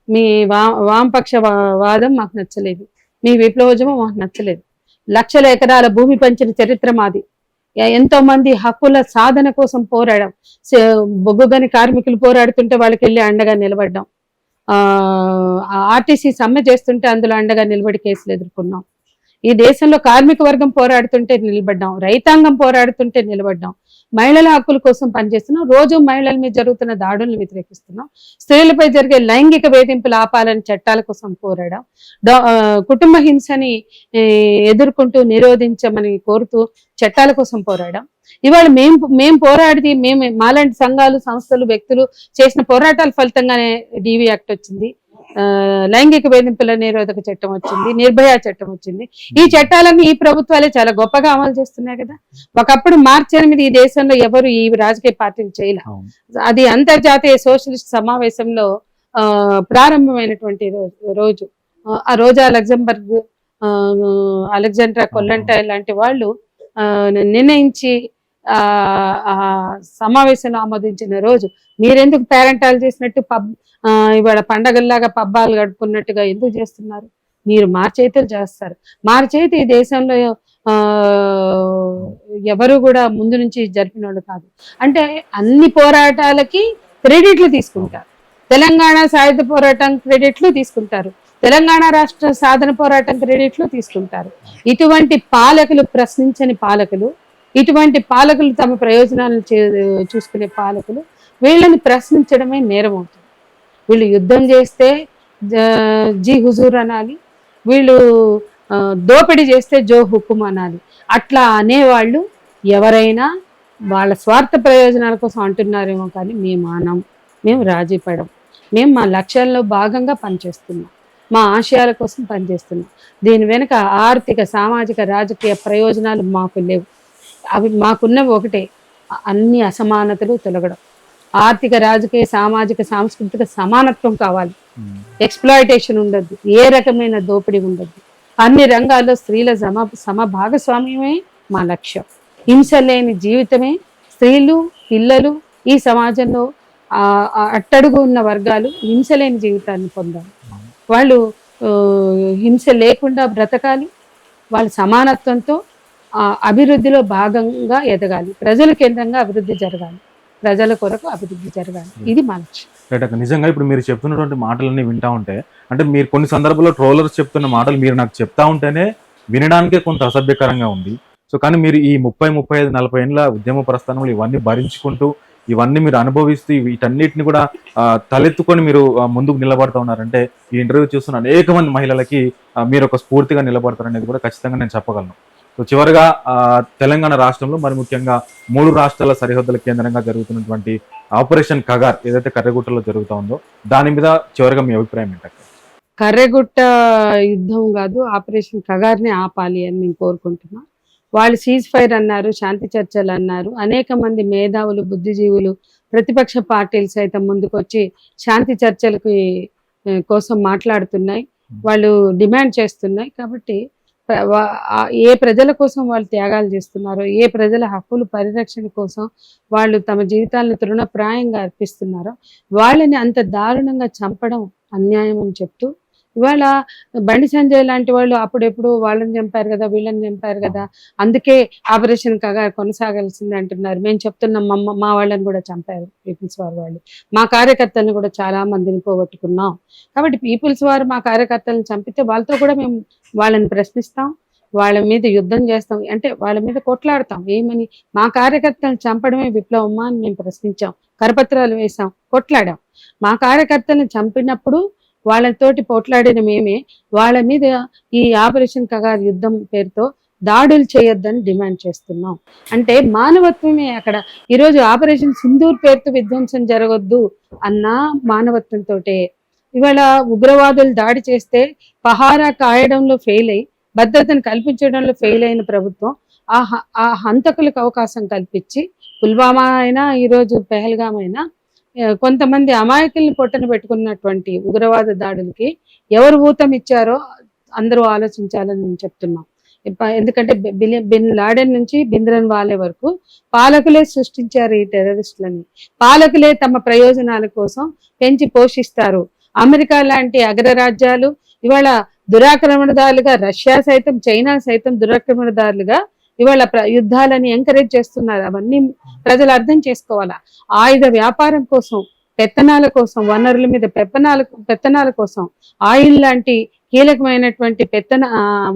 మీ వామపక్ష వాదం మాకు నచ్చలేదు, మీ విప్లవోద్యమం మాకు నచ్చలేదు. లక్షల ఎకరాల భూమి పంచిన చరిత్ర మాది. ఎంతో మంది హక్కుల సాధన కోసం పోరాడాం. బొగ్గుగని కార్మికులు పోరాడుతుంటే వాళ్ళకి వెళ్ళి అండగా నిలబడ్డాం. ఆర్టీసీ సమ్మె చేస్తుంటే అందులో అండగా నిలబడి కేసులు ఎదుర్కొన్నాం. ఈ దేశంలో కార్మిక వర్గం పోరాడుతుంటే నిలబడ్డాం, రైతాంగం పోరాడుతుంటే నిలబడ్డాం. మహిళల హక్కుల కోసం పనిచేస్తున్నాం. రోజు మహిళల మీద జరుగుతున్న దాడులను వ్యతిరేకిస్తున్నాం. స్త్రీలపై జరిగే లైంగిక వేధింపులు ఆపాలని చట్టాల కోసం పోరాడాం. కుటుంబ హింసని ఎదుర్కొంటూ నిరోధించమని కోరుతూ చట్టాల కోసం పోరాడాం. ఇవాళ మేము పోరాడితే మాలాంటి సంఘాలు, సంస్థలు, వ్యక్తులు చేసిన పోరాటాల ఫలితంగానే DV యాక్ట్ వచ్చింది, లైంగిక వేధింపుల నిరోధక చట్టం వచ్చింది, నిర్భయ చట్టం వచ్చింది. ఈ చట్టాలన్నీ ఈ ప్రభుత్వాలే చాలా గొప్పగా అమలు చేస్తున్నాయి కదా. ఒకప్పుడు మార్చి 8 ఈ దేశంలో ఎవరు ఈ రాజకీయ పార్టీలు చేయలే. అది అంతర్జాతీయ సోషలిస్ట్ సమావేశంలో ప్రారంభమైనటువంటి రోజు. ఆ రోజా లగ్జంబర్గ్, అలెగ్జాండ్రా కొల్లంటైర్ లాంటి వాళ్ళు నిర్ణయించి సమావేశంలో ఆమోదించిన రోజు. మీరెందుకు పేరెంటాలు చేసినట్టు ఇవాళ పండగల్లాగా పబ్బాలు గడుపుకున్నట్టుగా ఎందుకు చేస్తున్నారు? మీరు మార్చైతలు చేస్తారు. మార్చైతే ఈ దేశంలో ఎవరు కూడా ముందు నుంచి జరిపిన వాళ్ళు కాదు. అంటే అన్ని పోరాటాలకి క్రెడిట్లు తీసుకుంటారు. తెలంగాణ సాయుధ పోరాటం క్రెడిట్లు తీసుకుంటారు, తెలంగాణ రాష్ట్ర సాధన పోరాటం క్రెడిట్లు తీసుకుంటారు. ఇటువంటి పాలకులు, ప్రశ్నించని పాలకులు, ఇటువంటి పాలకులు, తమ ప్రయోజనాలను చూసుకునే పాలకులు, వీళ్ళని ప్రశ్నించడమే నేరం అవుతుంది. వీళ్ళు యుద్ధం చేస్తే జీ హుజూర్ అనాలి, వీళ్ళు దోపిడీ చేస్తే జో హుకుం అనాలి. అట్లా అనేవాళ్ళు ఎవరైనా వాళ్ళ స్వార్థ ప్రయోజనాల కోసం అంటున్నారేమో కానీ మేము అనం, మేము రాజీ పడం. మేము మా లక్ష్యాల్లో భాగంగా పనిచేస్తున్నాం, మా ఆశయాల కోసం పనిచేస్తున్నాం. దీని వెనుక ఆర్థిక, సామాజిక, రాజకీయ ప్రయోజనాలు మాకు లేవు. అవి మాకున్నవి ఒకటే, అన్ని అసమానతలు తొలగడం. ఆర్థిక, రాజకీయ, సామాజిక, సాంస్కృతిక సమానత్వం కావాలి. ఎక్స్‌ప్లాయిటేషన్ ఉండద్దు, ఏ రకమైన దోపిడీ ఉండద్దు. అన్ని రంగాల్లో స్త్రీల సమభాగస్వామ్యమే మా లక్ష్యం. హింస లేని జీవితమే. స్త్రీలు, పిల్లలు, ఈ సమాజంలో అట్టడుగు ఉన్న వర్గాలు హింస లేని జీవితాన్ని పొందాలి. వాళ్ళు హింస లేకుండా బ్రతకాలి. వాళ్ళ సమానత్వంతో అభివృద్ధిలో భాగంగా ఎదగాలి. ప్రజల కేంద్రంగా అభివృద్ధి జరగాలి, ప్రజల కొరకు అభివృద్ధి జరగాలి. ఇది మా లక్ష్యం. నిజంగా ఇప్పుడు మీరు చెప్తున్నటువంటి మాటలన్నీ వింటా ఉంటే, అంటే మీరు కొన్ని సందర్భాల్లో ట్రోలర్స్ చెప్తున్న మాటలు మీరు నాకు చెప్తా ఉంటేనే వినడానికే కొంత అసభ్యకరంగా ఉంది. సో కానీ మీరు ఈ 30, 35, 40 ఏళ్ళ ఉద్యమ ప్రస్థానంలో ఇవన్నీ భరించుకుంటూ ఇవన్నీ మీరు అనుభవిస్తూ వీటన్నిటిని కూడా తలెత్తుకొని మీరు ముందుకు నిలబడుతూ ఉన్నారంటే ఈ ఇంటర్వ్యూ చూస్తున్న అనేక మంది మహిళలకి మీరు ఒక స్ఫూర్తిగా నిలబడతారనేది కూడా ఖచ్చితంగా నేను చెప్పగలను. సో చివరిగా తెలంగాణ రాష్ట్రంలో మరి ముఖ్యంగా 3 రాష్ట్రాల సరిహద్దుల కేంద్రంగా జరుగుతున్నటువంటి ఆపరేషన్ కగార్ ఏదైతే కర్రెగుట్టలో జరుగుతూ ఉందో దాని మీద చివరిగా మీ అభిప్రాయం ఏంటంటే? కర్రెగుట్ట యుద్ధం కాదు, ఆపరేషన్ కగార్ని ఆపాలి అని మేము కోరుకుంటున్నాం. వాళ్ళు సీజ్ ఫైర్ అన్నారు, శాంతి చర్చలు అన్నారు. అనేక మంది మేధావులు, బుద్ధిజీవులు, ప్రతిపక్ష పార్టీలు సైతం ముందుకొచ్చి శాంతి చర్చలకి కోసం మాట్లాడుతున్నాయి, వాళ్ళు డిమాండ్ చేస్తున్నాయి. కాబట్టి ఏ ప్రజల కోసం వాళ్ళు త్యాగాలు చేస్తున్నారో, ఏ ప్రజల హక్కుల పరిరక్షణ కోసం వాళ్ళు తమ జీవితాలను తృణప్రాయంగా అర్పిస్తున్నారో వాళ్ళని అంత దారుణంగా చంపడం అన్యాయం అని చెప్తూ, ఇవాళ బండి సంజయ్ లాంటి వాళ్ళు అప్పుడెప్పుడు వాళ్ళని చంపారు కదా, వీళ్ళని చంపారు కదా, అందుకే ఆపరేషన్ కగార్ కొనసాగాల్సింది అంటున్నారు. మేము చెప్తున్నాం మా వాళ్ళని కూడా చంపారు పీపుల్స్ వార్ వాళ్ళు, మా కార్యకర్తలను కూడా చాలా మందిని పోగొట్టుకున్నాం. కాబట్టి పీపుల్స్ వారు మా కార్యకర్తలను చంపితే వాళ్ళతో కూడా మేము వాళ్ళని ప్రశ్నిస్తాం, వాళ్ళ మీద యుద్ధం చేస్తాం, అంటే వాళ్ళ మీద కొట్లాడతాం. ఏమని? మా కార్యకర్తలను చంపడమే విప్లవమా అని మేము ప్రశ్నించాం, కరపత్రాలు వేసాం, కొట్లాడాం. మా కార్యకర్తలను చంపినప్పుడు వాళ్ళతోటి పోట్లాడిన మేమే వాళ్ళ మీద ఈ ఆపరేషన్ కగార్ యుద్ధం పేరుతో దాడులు చేయొద్దని డిమాండ్ చేస్తున్నాం. అంటే మానవత్వమే అక్కడ. ఈరోజు ఆపరేషన్ సింధూర్ పేరుతో విధ్వంసం జరగొద్దు అన్న మానవత్వంతో ఇవాళ ఉగ్రవాదులు దాడి చేస్తే పహారా కాయడంలో ఫెయిల్ అయి, భద్రతను కల్పించడంలో ఫెయిల్ అయిన ప్రభుత్వం ఆ హంతకులకు అవకాశం కల్పించి, పుల్వామా అయినా ఈరోజు పెహల్గాం అయినా కొంతమంది అమాయకుల్ని పొట్టన పెట్టుకున్నటువంటి ఉగ్రవాద దాడులకి ఎవరు ఊతం ఇచ్చారో అందరూ ఆలోచించాలని నేను చెప్తున్నాం. ఎందుకంటే బిన్ లాడెన్ నుంచి బింద్రన్ వాలే వరకు పాలకులే సృష్టించారు ఈ టెర్రరిస్టులని. పాలకులే తమ ప్రయోజనాల కోసం పెంచి పోషిస్తారు. అమెరికా లాంటి అగ్రరాజ్యాలు ఇవాళ దురాక్రమణదారులుగా, రష్యా సైతం, చైనా సైతం దురాక్రమణదారులుగా ఇవాళ యుద్ధాలని ఎంకరేజ్ చేస్తున్నారు. అవన్నీ ప్రజలు అర్థం చేసుకోవాలా. ఆయుధ వ్యాపారం కోసం, పెత్తనాల కోసం, వనరుల మీద పెత్తనాల కోసం, ఆయిల్ లాంటి కీలకమైనటువంటి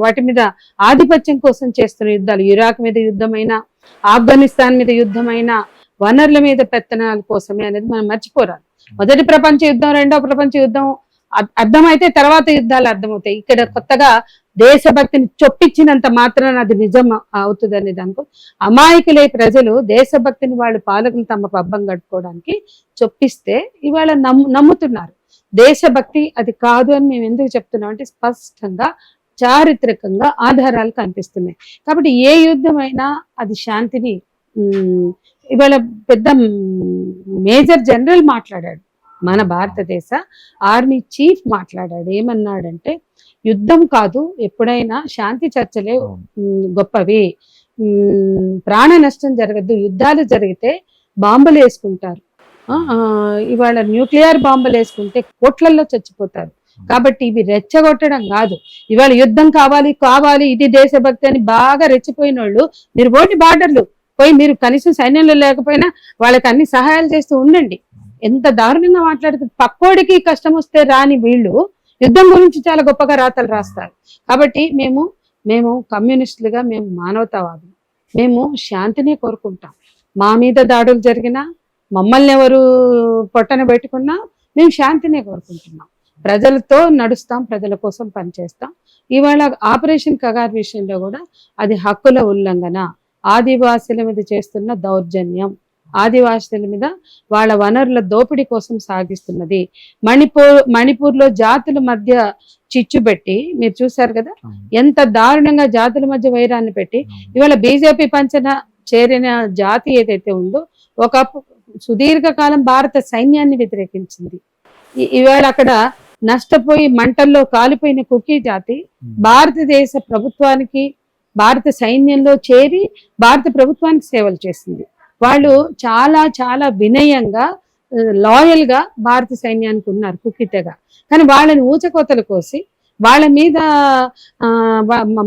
వాటి మీద ఆధిపత్యం కోసం చేస్తున్న యుద్ధాలు, ఇరాక్ మీద యుద్ధమైనా, ఆఫ్ఘనిస్తాన్ మీద యుద్ధమైనా వనరుల మీద పెత్తనాల కోసమే అనేది మనం మర్చిపోరాదు. మొదటి ప్రపంచ యుద్ధం, రెండో ప్రపంచ యుద్ధం అర్థమైతే తర్వాత యుద్ధాలు అర్థమవుతాయి. ఇక్కడ కొత్తగా దేశభక్తిని చొప్పించినంత మాత్రాన అది నిజం అవుతుంది అనే దానికి అమాయకులే ప్రజలు దేశభక్తిని వాళ్ళు పాలకులు తమ పబ్బం గడుపుకోవడానికి చొప్పిస్తే ఇవాళ నమ్ముతున్నారు. దేశభక్తి అది కాదు అని మేము ఎందుకు చెప్తున్నాం అంటే స్పష్టంగా చారిత్రకంగా ఆధారాలు కనిపిస్తున్నాయి. కాబట్టి ఏ యుద్ధమైనా అది శాంతిని, ఇవాళ పెద్ద మేజర్ జనరల్ మాట్లాడాడు, మన భారతదేశ ఆర్మీ చీఫ్ మాట్లాడాడు. ఏమన్నాడంటే యుద్ధం కాదు, ఎప్పుడైనా శాంతి చర్చలే గొప్పవి, ప్రాణ నష్టం జరగద్దు. యుద్ధాలు జరిగితే బాంబులు వేసుకుంటారు, ఇవాళ న్యూక్లియర్ బాంబులు వేసుకుంటే కోట్లల్లో చచ్చిపోతారు. కాబట్టి ఇవి రెచ్చగొట్టడం కాదు. ఇవాళ యుద్ధం కావాలి ఇది దేశభక్తి అని బాగా రెచ్చిపోయిన వాళ్ళు మీరు ఓటి బార్డర్లు పోయి మీరు కనీసం సైన్యంలో లేకపోయినా వాళ్ళకి అన్ని సహాయాలు చేస్తూ ఉండండి. ఎంత దారుణంగా మాట్లాడుతుంది. పక్కోడికి కష్టం వస్తే రాని వీళ్ళు యుద్ధం గురించి చాలా గొప్పగా రాతలు రాస్తారు. కాబట్టి మేము కమ్యూనిస్టులుగా, మేము మానవతావాదులు, మేము శాంతిని కోరుకుంటాం. మా మీద దాడులు జరిగినా, మమ్మల్ని ఎవరు పొట్టన పెట్టుకున్నా మేము శాంతినే కోరుకుంటున్నాం. ప్రజలతో నడుస్తాం, ప్రజల కోసం పనిచేస్తాం. ఇవాళ ఆపరేషన్ కగార్ విషయంలో కూడా అది హక్కుల ఉల్లంఘన, ఆదివాసుల మీద చేస్తున్న దౌర్జన్యం, ఆదివాసుల మీద వాళ్ళ వనరుల దోపిడీ కోసం సాగిస్తున్నది. మణిపూర్లో జాతుల మధ్య చిచ్చు పెట్టి మీరు చూసారు కదా, ఎంత దారుణంగా జాతుల మధ్య వైరాన్ని పెట్టి ఇవాళ బీజేపీ పంచన చేరిన జాతి ఏదైతే ఉందో ఒకప్పుడు సుదీర్ఘకాలం భారత సైన్యాన్ని వ్యతిరేకించింది. ఇవాళ అక్కడ నష్టపోయి మంటల్లో కాలిపోయిన కుకీ జాతి భారతదేశ ప్రభుత్వానికి, భారత సైన్యంలో చేరి భారత ప్రభుత్వానికి సేవలు చేసింది. వాళ్ళు చాలా చాలా వినయంగా, లాయల్ గా భారత సైన్యానికి ఉన్నారు కుక్కితేగా. కానీ వాళ్ళని ఊచకోతలు కోసి వాళ్ళ మీద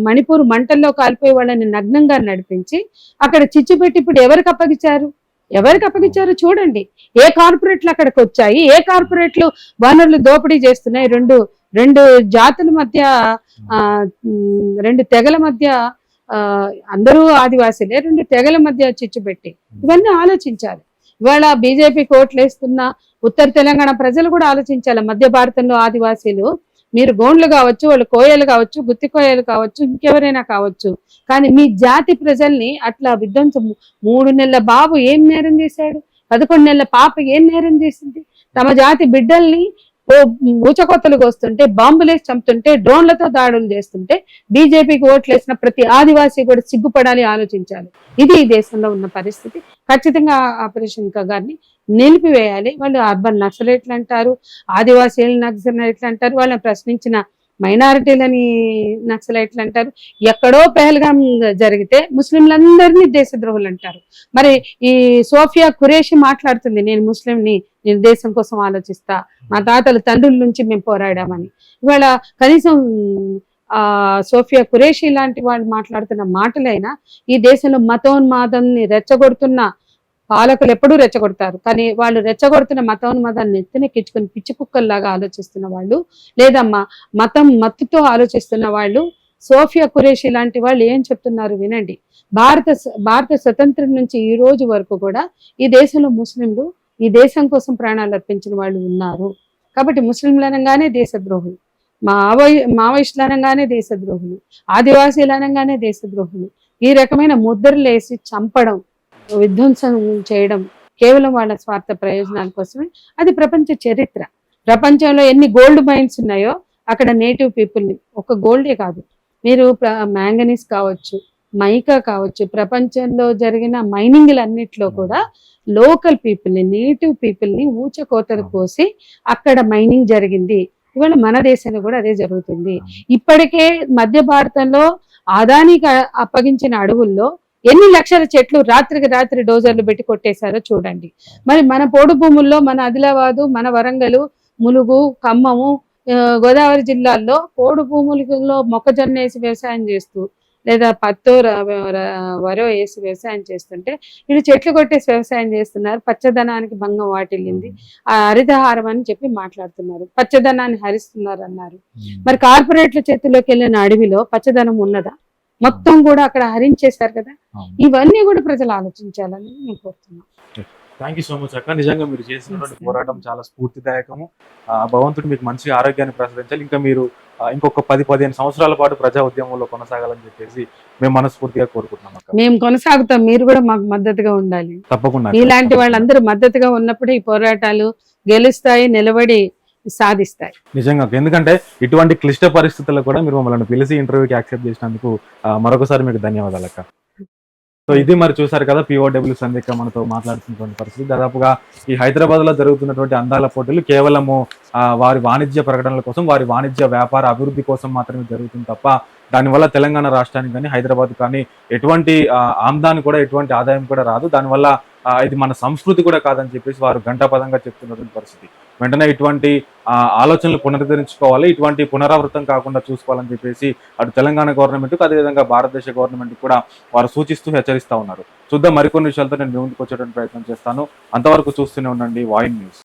మణిపూర్ మంటల్లో కాలిపోయి వాళ్ళని నగ్నంగా నడిపించి అక్కడ చిచ్చు పెట్టి ఇప్పుడు ఎవరికి అప్పగించారు చూడండి. ఏ కార్పొరేట్లు అక్కడికి వచ్చాయి, ఏ కార్పొరేట్లు వనరులు దోపిడీ చేస్తున్నాయి, రెండు జాతుల మధ్య, రెండు తెగల మధ్య, అందరూ ఆదివాసీలే, రెండు తెగల మధ్య చిచ్చు పెట్టి ఇవన్నీ ఆలోచించాలి. ఇవాళ బీజేపీకి ఓట్లు వేస్తున్న ఉత్తర తెలంగాణ ప్రజలు కూడా ఆలోచించాలి. మధ్య భారతంలో ఆదివాసీలు, మీరు గోండ్లు కావచ్చు, వాళ్ళు కోయలు కావచ్చు, గుత్తి కోయలు కావచ్చు, ఇంకెవరైనా కావచ్చు, కానీ మీ జాతి ప్రజల్ని అట్లా విధ్వంసం. 3 నెలల బాబు ఏం నేరం చేశాడు? 11 నెలల పాప ఏం నేరం చేసింది? తమ జాతి బిడ్డల్ని ఊచకొత్తలు వస్తుంటే, బాంబులేసి చంపుతుంటే, డ్రోన్లతో దాడులు చేస్తుంటే బీజేపీకి ఓట్లు వేసిన ప్రతి ఆదివాసీ కూడా సిగ్గుపడాలి, ఆలోచించాలి. ఇది ఈ దేశంలో ఉన్న పరిస్థితి. ఖచ్చితంగా ఆపరేషన్ కగార్ని నిలిపివేయాలి. వాళ్ళు అర్బన్ నక్సలైట్లు అంటారు, ఆదివాసీలు నక్సలైట్లు అంటారు, వాళ్ళని ప్రశ్నించిన మైనారిటీలని నక్సలైట్లు అంటారు. ఎక్కడో పెహల్గాం జరిగితే ముస్లింలందరినీ దేశద్రోహులు అంటారు. మరి ఈ సోఫియా ఖురేషి మాట్లాడుతుంది, నేను ముస్లింని, నేను దేశం కోసం ఆలోచిస్తా, మా తాతల తండ్రుల నుంచి మేము పోరాడామని. ఇవాళ కనీసం సోఫియా ఖురేషి లాంటి వాళ్ళు మాట్లాడుతున్న మాటలైనా ఈ దేశంలో మతోన్మాదాన్ని రెచ్చగొడుతున్న పాలకులు ఎప్పుడూ రెచ్చగొడతారు, కానీ వాళ్ళు రెచ్చగొడుతున్న మతోన్మాదాన్ని ఎత్తినెక్కించుకొని పిచ్చి కుక్కల్లాగా ఆలోచిస్తున్న వాళ్ళు, లేదా మత్తుతో ఆలోచిస్తున్న వాళ్ళు, సోఫియా ఖురేషి లాంటి వాళ్ళు ఏం చెప్తున్నారు వినండి. భారత స్వతంత్రం నుంచి ఈ రోజు వరకు కూడా ఈ దేశంలో ముస్లింలు ఈ దేశం కోసం ప్రాణాలు అర్పించిన వాళ్ళు ఉన్నారు. కాబట్టి ముస్లింలు అనగానే దేశద్రోహులు, మావోయిస్టులు అనగానే దేశద్రోహులు, ఆదివాసీలు అనగానే దేశద్రోహులు. ఈ రకమైన ముద్రలు వేసి చంపడం, విధ్వంసం చేయడం కేవలం వాళ్ళ స్వార్థ ప్రయోజనాల కోసమే. అది ప్రపంచ చరిత్ర. ప్రపంచంలో ఎన్ని గోల్డ్ మైన్స్ ఉన్నాయో అక్కడ నేటివ్ పీపుల్ని, ఒక గోల్డే కాదు, మీరు మ్యాంగనీస్ కావచ్చు, మైకా కావచ్చు, ప్రపంచంలో జరిగిన మైనింగ్లన్నిట్లో కూడా లోకల్ పీపుల్ని, నేటివ్ పీపుల్ని ఊచకోతలు కోసి అక్కడ మైనింగ్ జరిగింది. ఇవాళ మన దేశంలో కూడా అదే జరుగుతుంది. ఇప్పటికే మధ్య భారతంలో అదానికి అప్పగించిన అడవుల్లో ఎన్ని లక్షల చెట్లు రాత్రికి రాత్రి డోజర్లు పెట్టి కొట్టేశారో చూడండి. మరి మన పోడు భూముల్లో, మన ఆదిలాబాదు, మన వరంగల్, ములుగు, ఖమ్మము, గోదావరి జిల్లాల్లో పోడు భూములలో మొక్కజొన్న వేసి వ్యవసాయం చేస్తూ, లేదా పత్తో వరో వేసి వ్యవసాయం చేస్తుంటే వీళ్ళు చెట్లు కొట్టేసి వ్యవసాయం చేస్తున్నారు. పచ్చదనానికి భంగం వాటిల్లింది, హరితహారం అని చెప్పి మాట్లాడుతున్నారు, పచ్చదనాన్ని హరిస్తున్నారు అన్నారు. మరి కార్పొరేట్ల చేతుల్లోకి వెళ్ళిన అడవిలో పచ్చదనం ఉన్నదా? మొత్తం కూడా అక్కడ హరించేశారు కదా. ఇవన్నీ కూడా ప్రజలు ఆలోచించాలని నేను కోరుతున్నాను. థ్యాంక్ యూ సో మచ్ అక్క. నిజంగా మీరు చేసినటువంటి పోరాటం చాలా స్ఫూర్తిదాయకము. భగవంతుడు మీకు మంచి ఆరోగ్యాన్ని ప్రసాదించాలి. ఇంకా మీరు ఇంకొక 10-15 సంవత్సరాల పాటు ప్రజా ఉద్యమంలో కొనసాగాలని చెప్పేసి మేము మనస్ఫూర్తిగా కోరుకుంటున్నాం అక్క. మేము కొనసాగుతాం, మీరు కూడా మాకు మద్దతుగా ఉండాలి. తప్పకుండా ఇలాంటి వాళ్ళందరూ మద్దతుగా ఉన్నప్పుడే ఈ పోరాటాలు గెలుస్తాయి, నిలబడి సాధిస్తాయి. నిజంగా, ఎందుకంటే ఇటువంటి క్లిష్ట పరిస్థితుల్లో కూడా మీరు మమ్మల్ని పిలిచి ఇంటర్వ్యూకి యాక్సెప్ట్ చేసినందుకు మరొకసారి మీకు ధన్యవాదాలు అక్క. సో ఇది మరి చూసారు కదా, POW సంధ్యక్క మనతో మాట్లాడుతున్నటువంటి పరిస్థితి. దాదాపుగా ఈ హైదరాబాద్ లో జరుగుతున్నటువంటి అందాల పోటీలు కేవలము వారి వాణిజ్య ప్రకటనల కోసం, వారి వాణిజ్య వ్యాపార అభివృద్ధి కోసం మాత్రమే జరుగుతుంది తప్ప దానివల్ల తెలంగాణ రాష్ట్రానికి కానీ, హైదరాబాద్ కానీ ఎటువంటి ఆమ్దాని కూడా, ఎటువంటి ఆదాయం కూడా రాదు. దానివల్ల ఇది మన సంస్కృతి కూడా కాదని చెప్పేసి వారు గంటాపదంగా చెప్తున్నటువంటి పరిస్థితి. వెంటనే ఇటువంటి ఆలోచనలు పునరుద్ధరించుకోవాలి, ఇటువంటి పునరావృతం కాకుండా చూసుకోవాలని చెప్పేసి అటు తెలంగాణ గవర్నమెంట్కు, అదేవిధంగా భారతదేశ గవర్నమెంట్ కూడా వారు సూచిస్తూ హెచ్చరిస్తూ ఉన్నారు. చూద్దాం, మరికొన్ని విషయాలతో నేను ముందుకు వచ్చేటువంటి ప్రయత్నం చేస్తాను. అంతవరకు చూస్తూనే ఉండండి వాయిన్ న్యూస్.